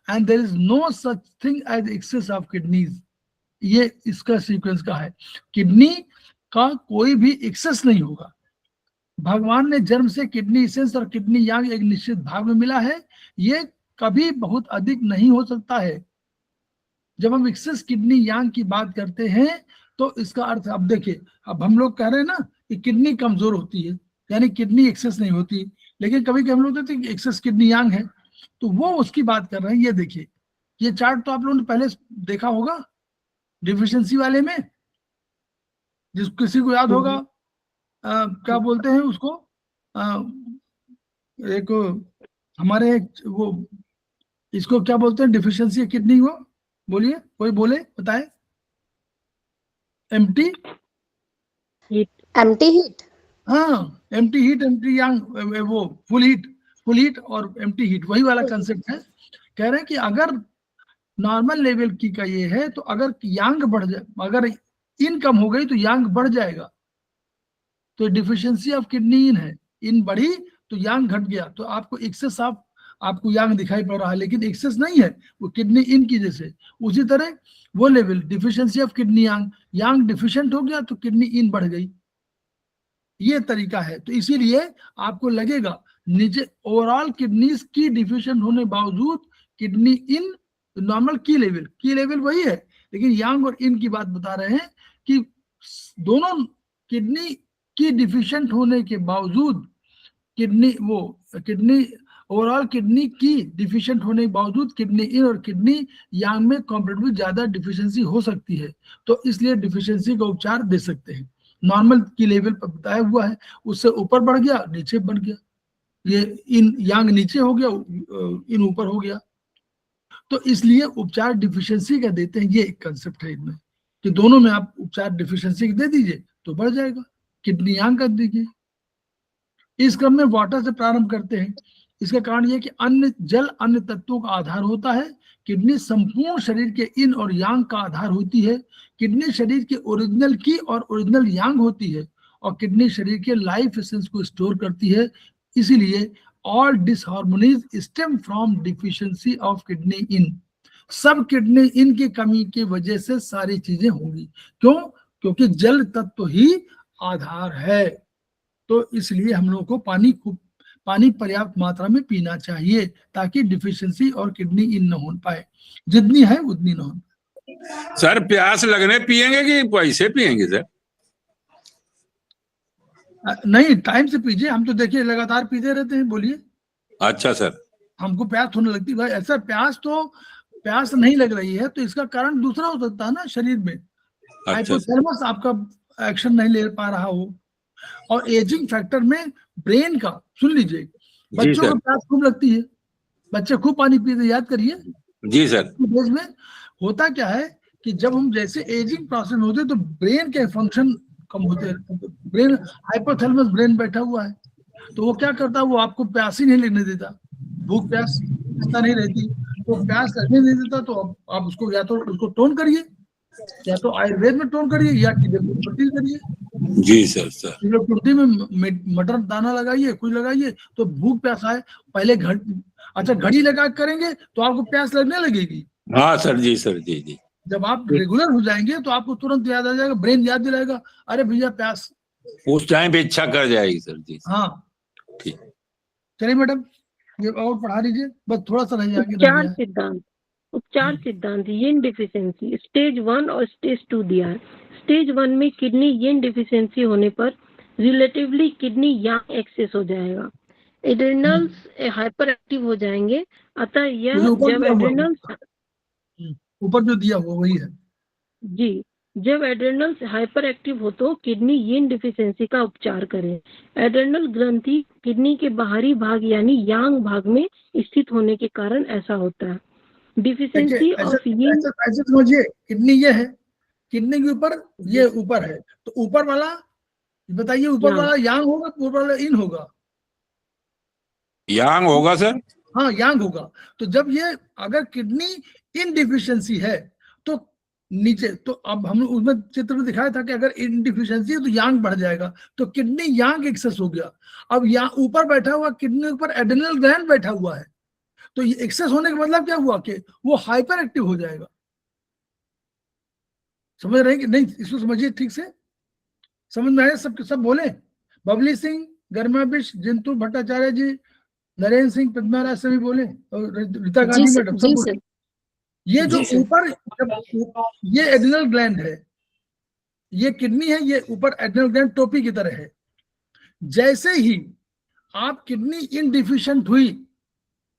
[SPEAKER 2] and there is no such thing as excess of kidneys. ये इसका सीक्वेंस का है। किडनी का कोई भी एक्सेस नहीं होगा। भगवान ने जन्म से किडनी एसेंस और किडनी यांग एक निश्चित भाग में मिला है, ये कभी बहुत अधिक नहीं हो सकता है। जब हम एक्सेस किडनी यांग की बात करते हैं तो इसका अर्थ, अब देखिए, अब हम लोग कह रहे हैं ना कि किडनी कमजोर होती है, यानी किडनी एक्सेस नहीं होती, लेकिन कभी कभी हम लोग कहते हैं कि एक्सेस किडनी यांग है, तो वो उसकी बात कर रहे हैं। ये देखिए, ये चार्ट तो आप लोगों ने पहले देखा होगा डिफिशियंसी वाले में, जिस किसी को याद होगा क्या बोलते हैं उसको, एक हमारे वो इसको क्या बोलते हैं डिफिशियंसी किडनी को, बोलिए, कोई बोले, बताए। Empty
[SPEAKER 6] heat.
[SPEAKER 2] हाँ, एम्प्टी हीट, एम्प्टी यांग, वो फुल हीट और एम्प्टी हीट, वही वाला कंसेप्ट है। कह रहे हैं कि अगर नॉर्मल लेवल की का ये है, तो अगर यांग बढ़ जाए, अगर इन कम हो गई तो यांग बढ़ जाएगा। तो डिफिशियंसी ऑफ किडनी इन है, इन बढ़ी तो यांग घट गया, तो आपको एक्सेस ऑफ, आपको यांग दिखाई पड़ रहा है, लेकिन एक्सेस नहीं है, वो किडनी इन की जैसे। उसी तरह वो level deficiency of kidney Yang deficient हो गया तो किडनी इन बढ़ गई, ये तरीका है। तो इसीलिए आपको लगेगा नीचे ओवरऑल किडनीज की डिफिशिएंट होने बावजूद किडनी इन नॉर्मल की लेवल वही है, लेकिन यांग और इन की बात बता रहे हैं कि दोनों किडनी की डिफिशिएंट होने के बावजूद किडनी ओवरऑल किडनी की डिफिशिएंट होने के बावजूद किडनी इन और किडनी यांग में कंपैरेटिवली ज्यादा डिफिशियंसी हो सकती है, तो इसलिए डिफिशियंसी का उपचार दे सकते हैं। नॉर्मल की लेवल पर बताया हुआ है, उससे ऊपर बढ़ गया, नीचे बढ़ गया, ये इन यांग नीचे हो गया, इन ऊपर हो गया, तो इसलिए उपचार डिफिशियंसी का देते हैं। ये एक कंसेप्ट है इनमें कि दोनों में आप उपचार डिफिशियंसी दे दीजिए तो बढ़ जाएगा, किडनी यांग कर दीजिए। इस क्रम में वाटर से प्रारंभ करते हैं। इसका कारण यह कि जल अन्य तत्वों का आधार होता है, किडनी संपूर्ण शरीर के इन और यांग का आधार होती है। किडनी शरीर के ओरिजिनल की और ओरिजिनल यांग होती है और किडनी शरीर के लाइफ एसेंस को स्टोर करती है। इसीलिए all disharmonies stem from deficiency of kidney yin. सब किडनी इन की कमी की वजह से सारी चीजें होंगी। क्यों? क्योंकि जल तत्व ही आधार है। तो इसलिए हम लोगों को पानी पर्याप्त मात्रा में पीना चाहिए ताकि डिफिशियंसी और किडनी इन न हो पाए। जितनी है उतनी न हो।
[SPEAKER 5] सर प्यास लगने पिएंगे कि पैसे पिएंगे सर?
[SPEAKER 2] नहीं, टाइम से पीजिए। हम तो देखिए लगातार पीते रहते हैं। बोलिए।
[SPEAKER 5] अच्छा सर।
[SPEAKER 2] हमको प्यास होने लगती है भाई। ऐसा प्यास नहीं लग रही है तो इसका कारण दूसरा हो सकता है ना, शरीर में हाइपोथैलेमस आपका एक्शन नहीं ले पा रहा हो। और एजिंग फैक्टर में ब्रेन का, सुन लीजिए, बच्चों को प्यास खूब लगती है, बच्चे खूब पानी पीते, याद करिए।
[SPEAKER 5] जी सर।
[SPEAKER 2] देश में होता क्या है कि जब हम जैसे एजिंग प्रोसेस में होते तो ब्रेन के फंक्शन कम होते हैं। ब्रेन हाइपोथैलेमस ब्रेन बैठा हुआ है तो वो क्या करता है, वो आपको प्यास ही नहीं लगने देता। भूख प्यास इतना नहीं रहती तो प्यास लगने नहीं देता। तो आप उसको या तो उसको टोन करिए, या तो आयुर्वेद में टोन करिए, या किलोट्टी करिए।
[SPEAKER 5] जी सर। सर
[SPEAKER 2] किलोट्टी में मटर दाना लगाइए, कुछ लगाइए तो भूख प्यास आए। पहले घड़ी लगा करेंगे तो आपको प्यास लगने लगेगी।
[SPEAKER 5] हाँ सर। जी सर। जी जी।
[SPEAKER 2] जब आप रेगुलर हो जाएंगे तो आपको तुरंत याद आ जाएगा, ब्रेन याद दिलाएगा, अरे भैया प्यास।
[SPEAKER 5] उस टाइम पे इच्छा कर जाएगी सर। जी
[SPEAKER 2] हाँ
[SPEAKER 5] ठीक।
[SPEAKER 2] चलिए मैडम, ये और पढ़ा लीजिए, बस थोड़ा सा नहीं आगे।
[SPEAKER 4] उपचार सिद्धांत यिन डिफिशियंसी स्टेज 1 और स्टेज 2 दिया है। स्टेज 1 में किडनी यिन डिफिशियंसी होने पर रिलेटिवली किडनी यांग एक्सेस हो जाएगा, एड्रेनल्स हाइपर एक्टिव हो जाएंगे। अतः यह जब एड्रेनल्स
[SPEAKER 2] ऊपर जो दिया हुआ वही है
[SPEAKER 4] जी, जब एड्रेनल्स हाइपर एक्टिव हो तो किडनी यिन डिफिशियंसी का उपचार करें। एड्रेनल ग्रंथि किडनी के बाहरी भाग यानी यांग भाग में स्थित होने के कारण ऐसा होता है। डिफिशियंसी ऑफ यिन,
[SPEAKER 2] ऐसे समझिए, किडनी ये है, किडनी के ऊपर ये ऊपर है, तो ऊपर वाला बताइए, ऊपर वाला यांग होगा, ऊपर वाला इन होगा?
[SPEAKER 5] यांग होगा सर।
[SPEAKER 2] हाँ यांग होगा। तो जब ये अगर किडनी इन डिफिशियंसी है तो नीचे, तो अब हम उसमें चित्र में दिखाया था कि अगर इन डिफिशियंसी है तो यांग बढ़ जाएगा, तो किडनी यांग एक्सेस हो गया। अब यहाँ ऊपर बैठा हुआ किडनी के ऊपर एड्रेनल ग्लैंड बैठा हुआ है, तो ये एक्सेस होने का मतलब क्या हुआ कि वो हाइपर एक्टिव हो जाएगा। समझ रहे हैं कि नहीं? इसको समझिए ठीक से, समझ में आया? सब बोले। बबली सिंह, गर्माबिश, जिंतू भट्टाचार्य जी, नरेंद्र सिंह, पद्मा सभी बोले, और रीता गांधी मैडम सब बोले। ये जो ऊपर, ये एड्रेनल ग्लैंड है, ये किडनी है, ये ऊपर एड्रेनल ग्लैंड टोपी की तरह है। जैसे ही आप किडनी इन डिफिशिएंट हुई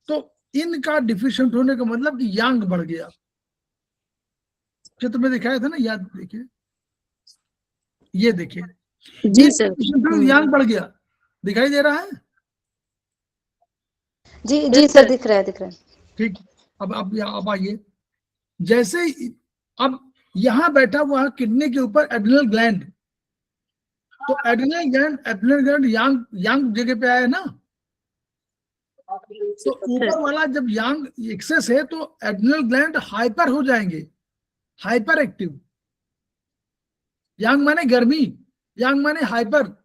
[SPEAKER 2] तो इनका डिफिशिएंट होने का मतलब कि यांग बढ़ गया। चित्र में दिखाया था ना, याद देखिए, ये देखिए
[SPEAKER 6] जी सर।
[SPEAKER 2] यांग बढ़ गया, दिखाई दे रहा है?
[SPEAKER 6] जी जी सर, दिख रहा है।
[SPEAKER 2] ठीक। अब आइए, जैसे अब यहां बैठा हुआ है किडनी के ऊपर एड्रेनल ग्लैंड, तो एड्रेनल ग्लैंड यांग जगह पे आया ना, तो ऊपर वाला जब यांग एक्सेस है तो एड्रेनल ग्लैंड हाइपर हो जाएंगे, हाइपर एक्टिव। यांग माने गर्मी, यांग माने हाइपर,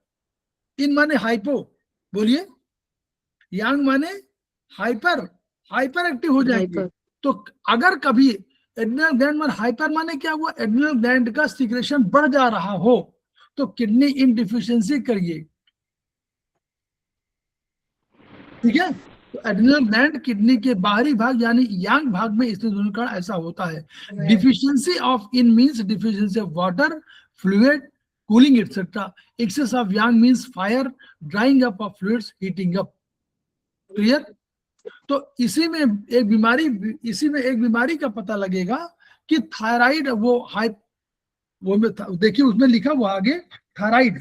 [SPEAKER 2] इन माने हाइपो। बोलिए, यांग माने हाइपर एक्टिव हो जाएंगे। तो अगर कभी एड्रेनल ग्लैंड में हाइपर माने क्या हुआ, एड्रेनल ग्लैंड का सीक्रेशन बढ़ जा रहा हो तो किडनी इन डिफिशियंसी करिए, ठीक है? तो एड्रेनल ग्लैंड किडनी के बाहरी भाग यानी यांग भाग में स्थित होने का ऐसा होता है। Deficiency of yin means deficiency of water, fluid, cooling etcetera. Excess of yang means fire, drying up of fluids, heating up. Clear? तो इसी में एक बीमारी का पता लगेगा कि थायराइड, वो देखिए उसमें लिखा हुआ आगे, थायराइड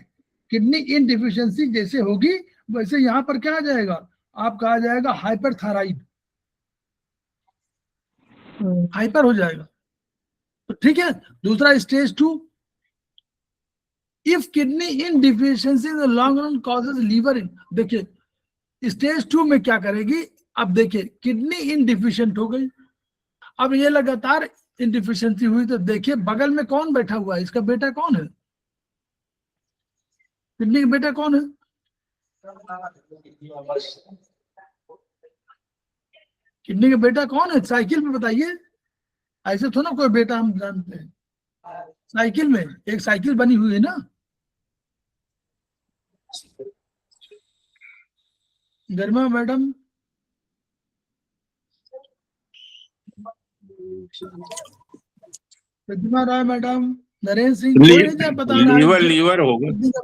[SPEAKER 2] किडनी इन डिफिशियंसी जैसे होगी वैसे यहां पर क्या आ जाएगा, आपका आ जाएगा हाइपर थायराइड, हाइपर हो जाएगा। तो ठीक है। दूसरा stage 2, if kidney yin deficiency in the long run causes liver yin. देखिए स्टेज 2 में क्या करेगी, अब देखिए किडनी इन डिफिशिएंट हो गई, अब ये लगातार इनडिफिशियंसी हुई तो देखिए बगल में कौन बैठा हुआ है, इसका बेटा कौन है, किडनी का बेटा कौन है? किडनी का बेटा कौन है साइकिल में, बताइए। ऐसे थोड़ा कोई बेटा हम जानते हैं, साइकिल में एक साइकिल बनी हुई है ना, गरिमा मैडम। प्रतिमा राय मैडम, नरेंद्र सिंह, कोई नहीं जब बता रहा
[SPEAKER 5] लीवर
[SPEAKER 2] है।
[SPEAKER 5] लीवर होगा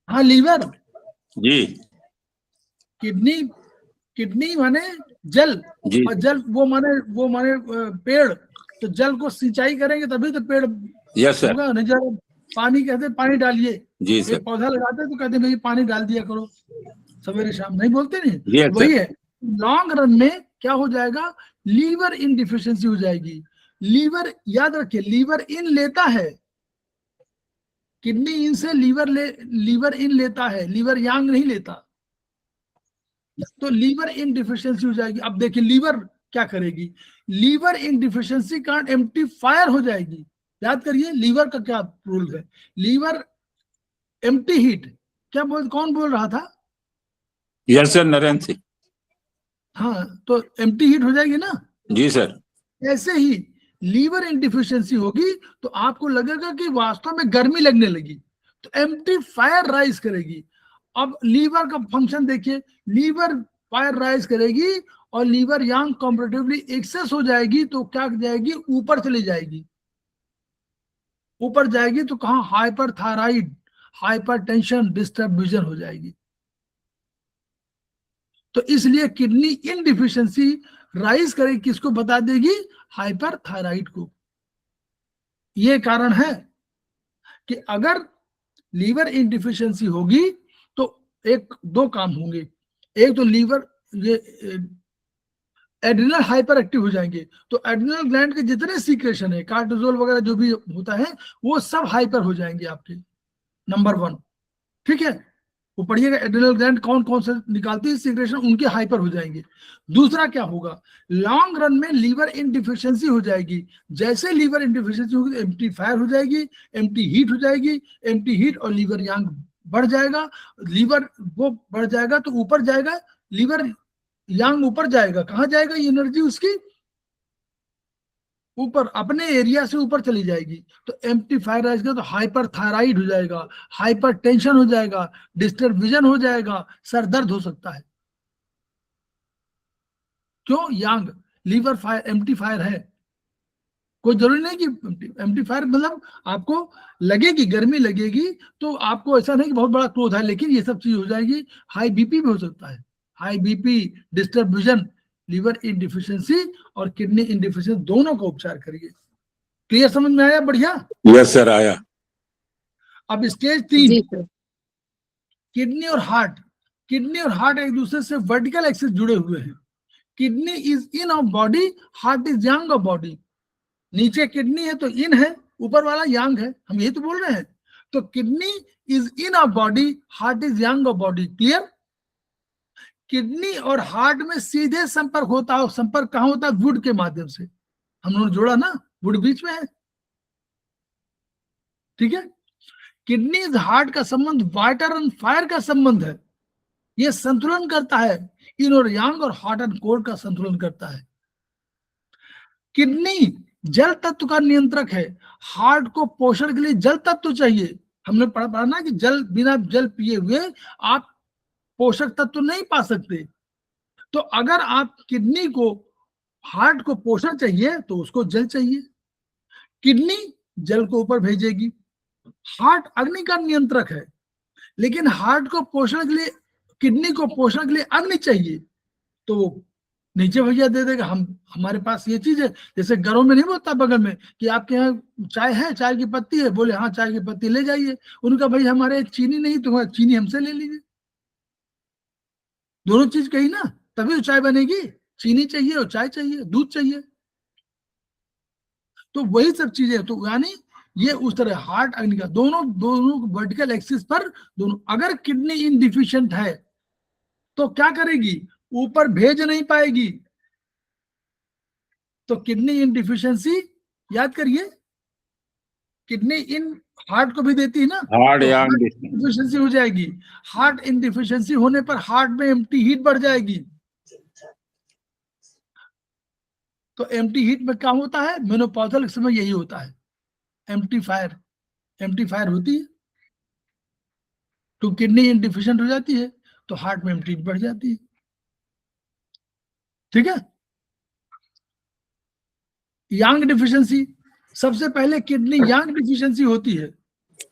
[SPEAKER 2] हाँ लीवर,
[SPEAKER 5] जी।
[SPEAKER 2] किडनी, किडनी माने जल,
[SPEAKER 5] जी
[SPEAKER 2] और जल वो माने पेड़, तो जल को सिंचाई करेंगे तभी तो पेड़
[SPEAKER 5] यस सर।
[SPEAKER 2] होगा। नहीं जब पानी कहते पानी डालिए,
[SPEAKER 5] जी सर।
[SPEAKER 2] एक पौधा लगाते हैं तो कहते हैं भाई पानी डाल दिया करो सवेरे शाम, नहीं बोलते नहीं,
[SPEAKER 5] Yes,
[SPEAKER 2] वही
[SPEAKER 5] sir.
[SPEAKER 2] है। लॉन्ग रन में क्या हो जाएगा, लीवर इन डिफिशियंसी हो जाएगी। लीवर याद रखिए, लीवर इन लेता है, किडनी इन से लीवर इन लेता है, लीवर यांग नहीं लेता, तो लीवर इन डिफिशियंसी हो जाएगी। अब देखिए लीवर क्या करेगी, लीवर इन डिफिशियंसी का एम्प्लीफायर हो जाएगी। याद करिए लीवर का क्या रूल है, लीवर एम्प्टी हीट, कौन बोल रहा था?
[SPEAKER 5] Yes sir, Narendra Singh.
[SPEAKER 2] हाँ, तो एम्प्टी हीट हो जाएगी ना।
[SPEAKER 5] जी सर।
[SPEAKER 2] ऐसे ही लीवर इन डिफिशियंसी होगी तो आपको लगेगा कि वास्तव में गर्मी लगने लगी, तो एम्प्टी फायर राइज करेगी। अब लीवर का फंक्शन देखिए, लीवर फायर राइज करेगी और लीवर यांग कंपैरेटिवली एक्सेस हो जाएगी, तो क्या जाएगी, ऊपर चली जाएगी। ऊपर जाएगी तो कहाँ, hyper thyroid, hyper tension, disturb vision हो जाएगी। तो इसलिए किडनी इन डिफिशियंसी राइज करेगी, किसको बता देगी, हाइपर थायराइड को। ये कारण है कि अगर लीवर इन डिफिशियंसी होगी तो एक दो काम होंगे, एक तो लीवर ये एड्रिनल हाइपर एक्टिव हो जाएंगे, तो एड्रिनल ग्लैंड के जितने सीक्रेशन है, कार्टिसोल वगैरह जो भी होता है, वो सब हाइपर हो जाएंगे आपके, नंबर 1। ठीक है, वो पढ़िएगा एड्रिनल ग्लैंड कौन कौन से निकालती है सीक्रेशन, उनके हाइपर हो जाएंगे। दूसरा क्या होगा, लॉन्ग रन में लीवर इन डिफिशियंसी हो जाएगी। जैसे लीवर इन डिफिशियंसी होगी एम्प्टी फायर हो जाएगी, एम्प्टी हीट हो जाएगी, एम्प्टी हीट और लीवर यांग बढ़ जाएगा। लीवर वो बढ़ जाएगा तो ऊपर जाएगा, लीवर यांग ऊपर जाएगा, कहाँ जाएगा ये एनर्जी उसकी, ऊपर, अपने एरिया से ऊपर चली जाएगी। तो एम्प्लीफायर आएगा तो हाइपर थायराइड हो जाएगा, हाइपर टेंशन हो जाएगा, डिस्टर्ब विजन हो जाएगा, सर दर्द हो सकता है। क्यों, यांग, लीवर फायर एम्प्लीफायर है। कोई जरूरी नहीं कि एम्प्लीफायर मतलब आपको लगेगी गर्मी लगेगी तो आपको ऐसा नहीं कि बहुत बड़ा क्रोध है, लेकिन ये सब चीज हो जाएगी। हाई बीपी भी हो सकता है, high BP, disturb vision, liver yin deficiency और किडनी इन डिफिशियंसी, दोनों का उपचार करिए। क्लियर, समझ में आया? बढ़िया।
[SPEAKER 5] यस सर, आया।
[SPEAKER 2] अब स्टेज 3,
[SPEAKER 4] जी सर।
[SPEAKER 2] किडनी और हार्ट। किडनी और हार्ट एक दूसरे से वर्टिकल एक्सिस जुड़े हुए हैं। Kidney is in of body, heart is Yang of body. नीचे किडनी है तो इन है, ऊपर वाला यांग है, हम यही तो बोल रहे हैं। तो kidney is in of body, heart is Yang of body. Clear? Kidney और हार्ट में सीधे संपर्क होता है। संपर्क कहां होता है? वुड के माध्यम से। हम लोगों ने जोड़ा ना, वुड बीच में है। ठीक है, किडनी हार्ट का संबंध वाटर एंड फायर का संबंध है। यह संतुलन करता है, इन और यांग और हॉट एंड कोल्ड का संतुलन करता है। किडनी जल तत्व का नियंत्रक है। हार्ट को पोषण के लिए जल तत्व चाहिए। हमने पढ़ा ना कि जल, बिना जल पिए हुए आप पोषक तत्व नहीं पा सकते। तो अगर आप किडनी को, हार्ट को पोषण चाहिए तो उसको जल चाहिए। किडनी जल को ऊपर भेजेगी। हार्ट अग्नि का नियंत्रक है, लेकिन हार्ट को पोषण के लिए, किडनी को पोषण के लिए अग्नि चाहिए, तो वो नीचे भैया दे देगा। हमारे पास ये चीज है, जैसे घरों में नहीं बोलता बगल में कि आपके यहाँ चाय है, चाय की पत्ती है, बोले हाँ चाय की पत्ती ले जाइए। उनका भाई हमारे चीनी नहीं, तुम्हारा चीनी हमसे ले लीजिए। दोनों चीज कही ना, तभी तो चाय बनेगी। चीनी चाहिए और चाय चाहिए, दूध चाहिए। तो वही सब चीजें, तो यानी ये उस तरह हार्ट अग्नि का, दोनों वर्टिकल एक्सिस पर दोनों। अगर किडनी इनडिफिशिएंट है तो क्या करेगी? ऊपर भेज नहीं पाएगी। तो किडनी इन डिफिशियंसी याद करिए, किडनी इन हार्ट को भी देती है ना,
[SPEAKER 5] हार्ट
[SPEAKER 2] तो
[SPEAKER 5] यांग
[SPEAKER 2] डिफिशियंसी हो जाएगी। हार्ट इन डिफिशियंसी होने पर हार्ट में एम्प्टी हीट बढ़ जाएगी। तो एम्प्टी हीट में क्या होता है, मेनोपॉजल समय यही होता है, एम्प्टी फायर होती है। तो किडनी इन डिफिशिएंट हो जाती है तो हार्ट में एम्प्टी बढ़ जाती है। ठीक है। यांग डिफिशियंसी, सबसे पहले किडनी यांग डिफिशियंसी होती है,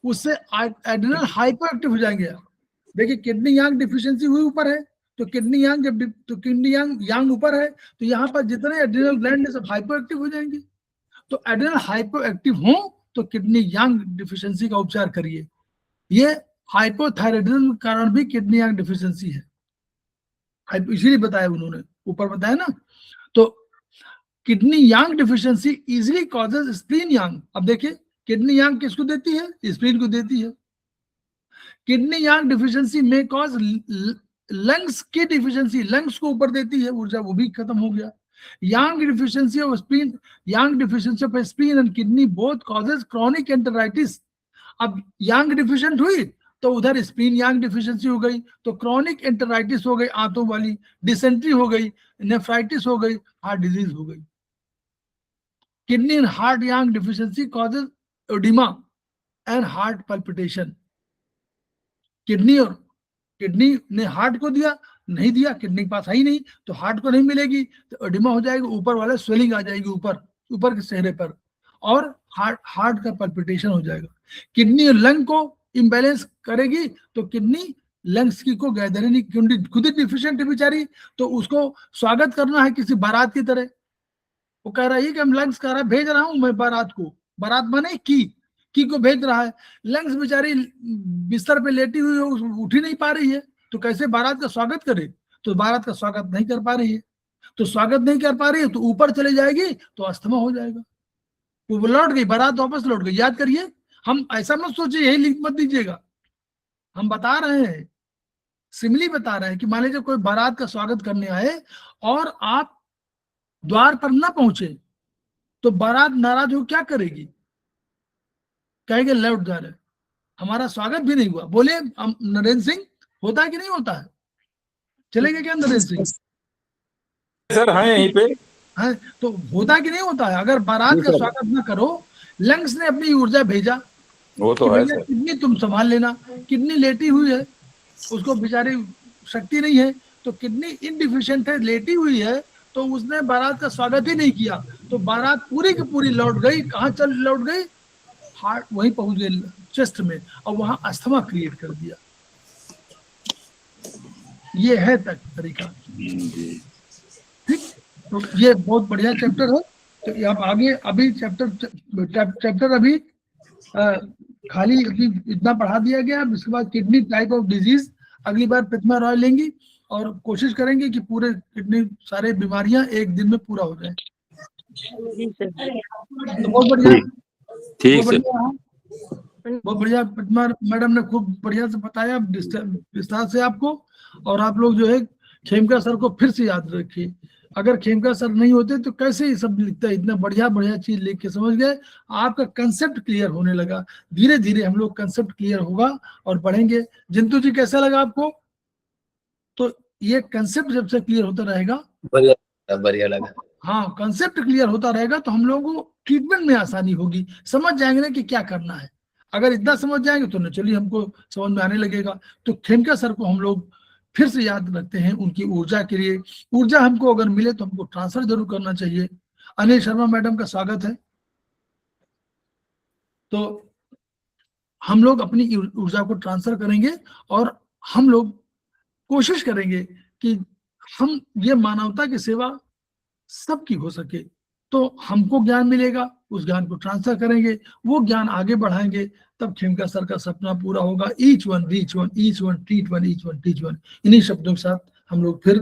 [SPEAKER 2] उससे एड्रिनल हाइपर एक्टिव हो जाएंगे। देखिए किडनी यांग डिफिशियंसी हुई ऊपर है, तो किडनी यांग जब तो किडनी यांग ऊपर है, तो यहाँ पर जितने एड्रिनल ग्लैंड सब हाइपर एक्टिव हो जाएंगे। तो एड्रिनल हाइपर एक्टिव हो तो किडनी यांग डिफिशियंसी का उपचार करिए। ये हाइपोथायराइडिज्म के कारण भी किडनी यांग डिफिशियंसी है, इसीलिए बताया उन्होंने, ऊपर बताया ना। तो किडनी यांग डिफिशियंसी इजीली कॉजेज स्प्लीन यांग। अब देखिए किडनी यांग किसको देती है, स्प्लीन को देती है। किडनी यांग डिफिशियंसी में कॉज लंग्स की डिफिशियंसी, लंग्स को ऊपर देती है ऊर्जा, वो भी खत्म हो गया। Yang deficiency of spleen, yang deficiency of spleen and kidney both causes chronic enteritis. अब यांग डिफिशियंट हुई तो उधर स्प्लीन यांग डिफिशियंसी हो गई, तो क्रॉनिक एंटेराइटिस हो गई, आंतों वाली डिसेंट्री हो गई, नेफ्राइटिस हो गई, हार्ट डिजीज हो गई। Kidney and heart Yang deficiency causes oedema and heart palpitation. Kidney ने हार्ट को दिया, नहीं दिया, किडनी के पास है ही नहीं, तो हार्ट को नहीं मिलेगी, तो एडिमा हो जाएगी, ऊपर वाले स्वेलिंग आ जाएगी ऊपर के चेहरे पर, और हार्ट का पल्पिटेशन हो जाएगा। किडनी और लंग को इम्बैलेंस करेगी, तो किडनी लंग्स की को गैदरिनी खुद ही डिफिशिएंट है बेचारी, तो उसको स्वागत करना है किसी बारात की तरह। वो कह रहा है कि हम लंग्स कह रहा है भेज रहा हूं मैं बारात को, बारात माने की को भेज रहा है। लंग्स बेचारी बिस्तर पे लेटी हुई हो, उठ ही नहीं पा रही है, तो कैसे बारात का स्वागत करे, तो बारात का स्वागत नहीं कर पा रही है, तो स्वागत नहीं कर पा रही है तो ऊपर चले जाएगी तो अस्थमा हो जाएगा। वो लौट गई, बारात वापस लौट गई। याद करिए, हम ऐसा मत सोचिए, यही लिख मत दीजिएगा, हम बता रहे हैं, सिमिली बता रहे हैं कि मान लीजिए कोई बारात का स्वागत करने आए और आप द्वार पर ना पहुंचे, तो बारात नाराज हो क्या करेगी, कहेंगे लौट जा रहे, हमारा स्वागत भी नहीं हुआ। बोले नरेंद्र सिंह, होता है कि नहीं होता है, चलेंगे क्या नरेंद्र सिंह?
[SPEAKER 5] सर हाँ यहीं पे
[SPEAKER 2] है तो होता कि नहीं होता है। अगर बारात का स्वागत ना करो, लंग्स ने अपनी ऊर्जा भेजा,
[SPEAKER 5] वो तो है सर।
[SPEAKER 2] किडनी तुम संभाल लेना, किडनी लेटी हुई है, उसको बेचारी शक्ति नहीं है, तो किडनी इनडिफिशिएंट है, लेटी हुई है, तो उसने बारात का स्वागत ही नहीं किया, तो बारात पूरी की पूरी लौट गई। कहाँ चल लौट गई, हार्ट वहीं पहुंच गई चेस्ट में, और वहां अस्थमा क्रिएट कर दिया। ये है तरीका। ठीक, तो ये बहुत बढ़िया चैप्टर है। तो आप आगे अभी चैप्टर अभी खाली अभी इतना पढ़ा दिया गया। इसके बाद किडनी टाइप ऑफ डिजीज अगली बार प्रतिमा रॉय लेंगी, और कोशिश करेंगे कि पूरे किडनी सारे बीमारियां एक दिन में पूरा हो जाए। तो बहुत बढ़िया,
[SPEAKER 5] ठीक है,
[SPEAKER 2] बहुत बढ़िया प्रतिमा मैडम ने खूब बढ़िया से बताया विस्तार से आपको। और आप लोग जो है खेमका सर को फिर से याद रखिए, अगर खेमका सर नहीं होते तो कैसे ये सब लिखता है, इतना बढ़िया बढ़िया चीज लिख के समझ गए, आपका कंसेप्ट क्लियर होने लगा। धीरे धीरे हम लोग कंसेप्ट क्लियर होगा और बढ़ेंगे। जिंतु जी कैसा लगा आपको? तो ये कंसेप्ट जब से क्लियर होता रहेगा,
[SPEAKER 7] बढ़िया लगा।
[SPEAKER 2] हाँ, कंसेप्ट क्लियर होता रहेगा तो हम लोगों को ट्रीटमेंट में आसानी होगी, समझ जाएंगे ना कि क्या करना है। अगर इतना समझ जाएंगे तो चलिए हमको समझ में आने लगेगा। तो खेमका सर को हम लोग फिर से याद रखते हैं उनकी ऊर्जा के लिए। ऊर्जा हमको अगर मिले तो हमको ट्रांसफर जरूर करना चाहिए। अनिल शर्मा मैडम का स्वागत है। तो हम लोग अपनी ऊर्जा को ट्रांसफर करेंगे और हम लोग कोशिश करेंगे कि हम ये मानवता की सेवा सबकी हो सके। तो हमको ज्ञान मिलेगा, उस ज्ञान को ट्रांसफर करेंगे, वो ज्ञान आगे बढ़ाएंगे, तब खेमका सर का सपना पूरा होगा। Each one reach one, each one treat one, each one teach one. इन्हीं शब्दों के साथ हम लोग फिर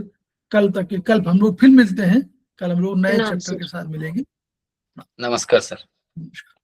[SPEAKER 2] कल हम लोग फिर मिलते हैं। कल हम लोग नए चैप्टर के साथ मिलेंगे।
[SPEAKER 7] नमस्कार सर।
[SPEAKER 2] नमस्कार।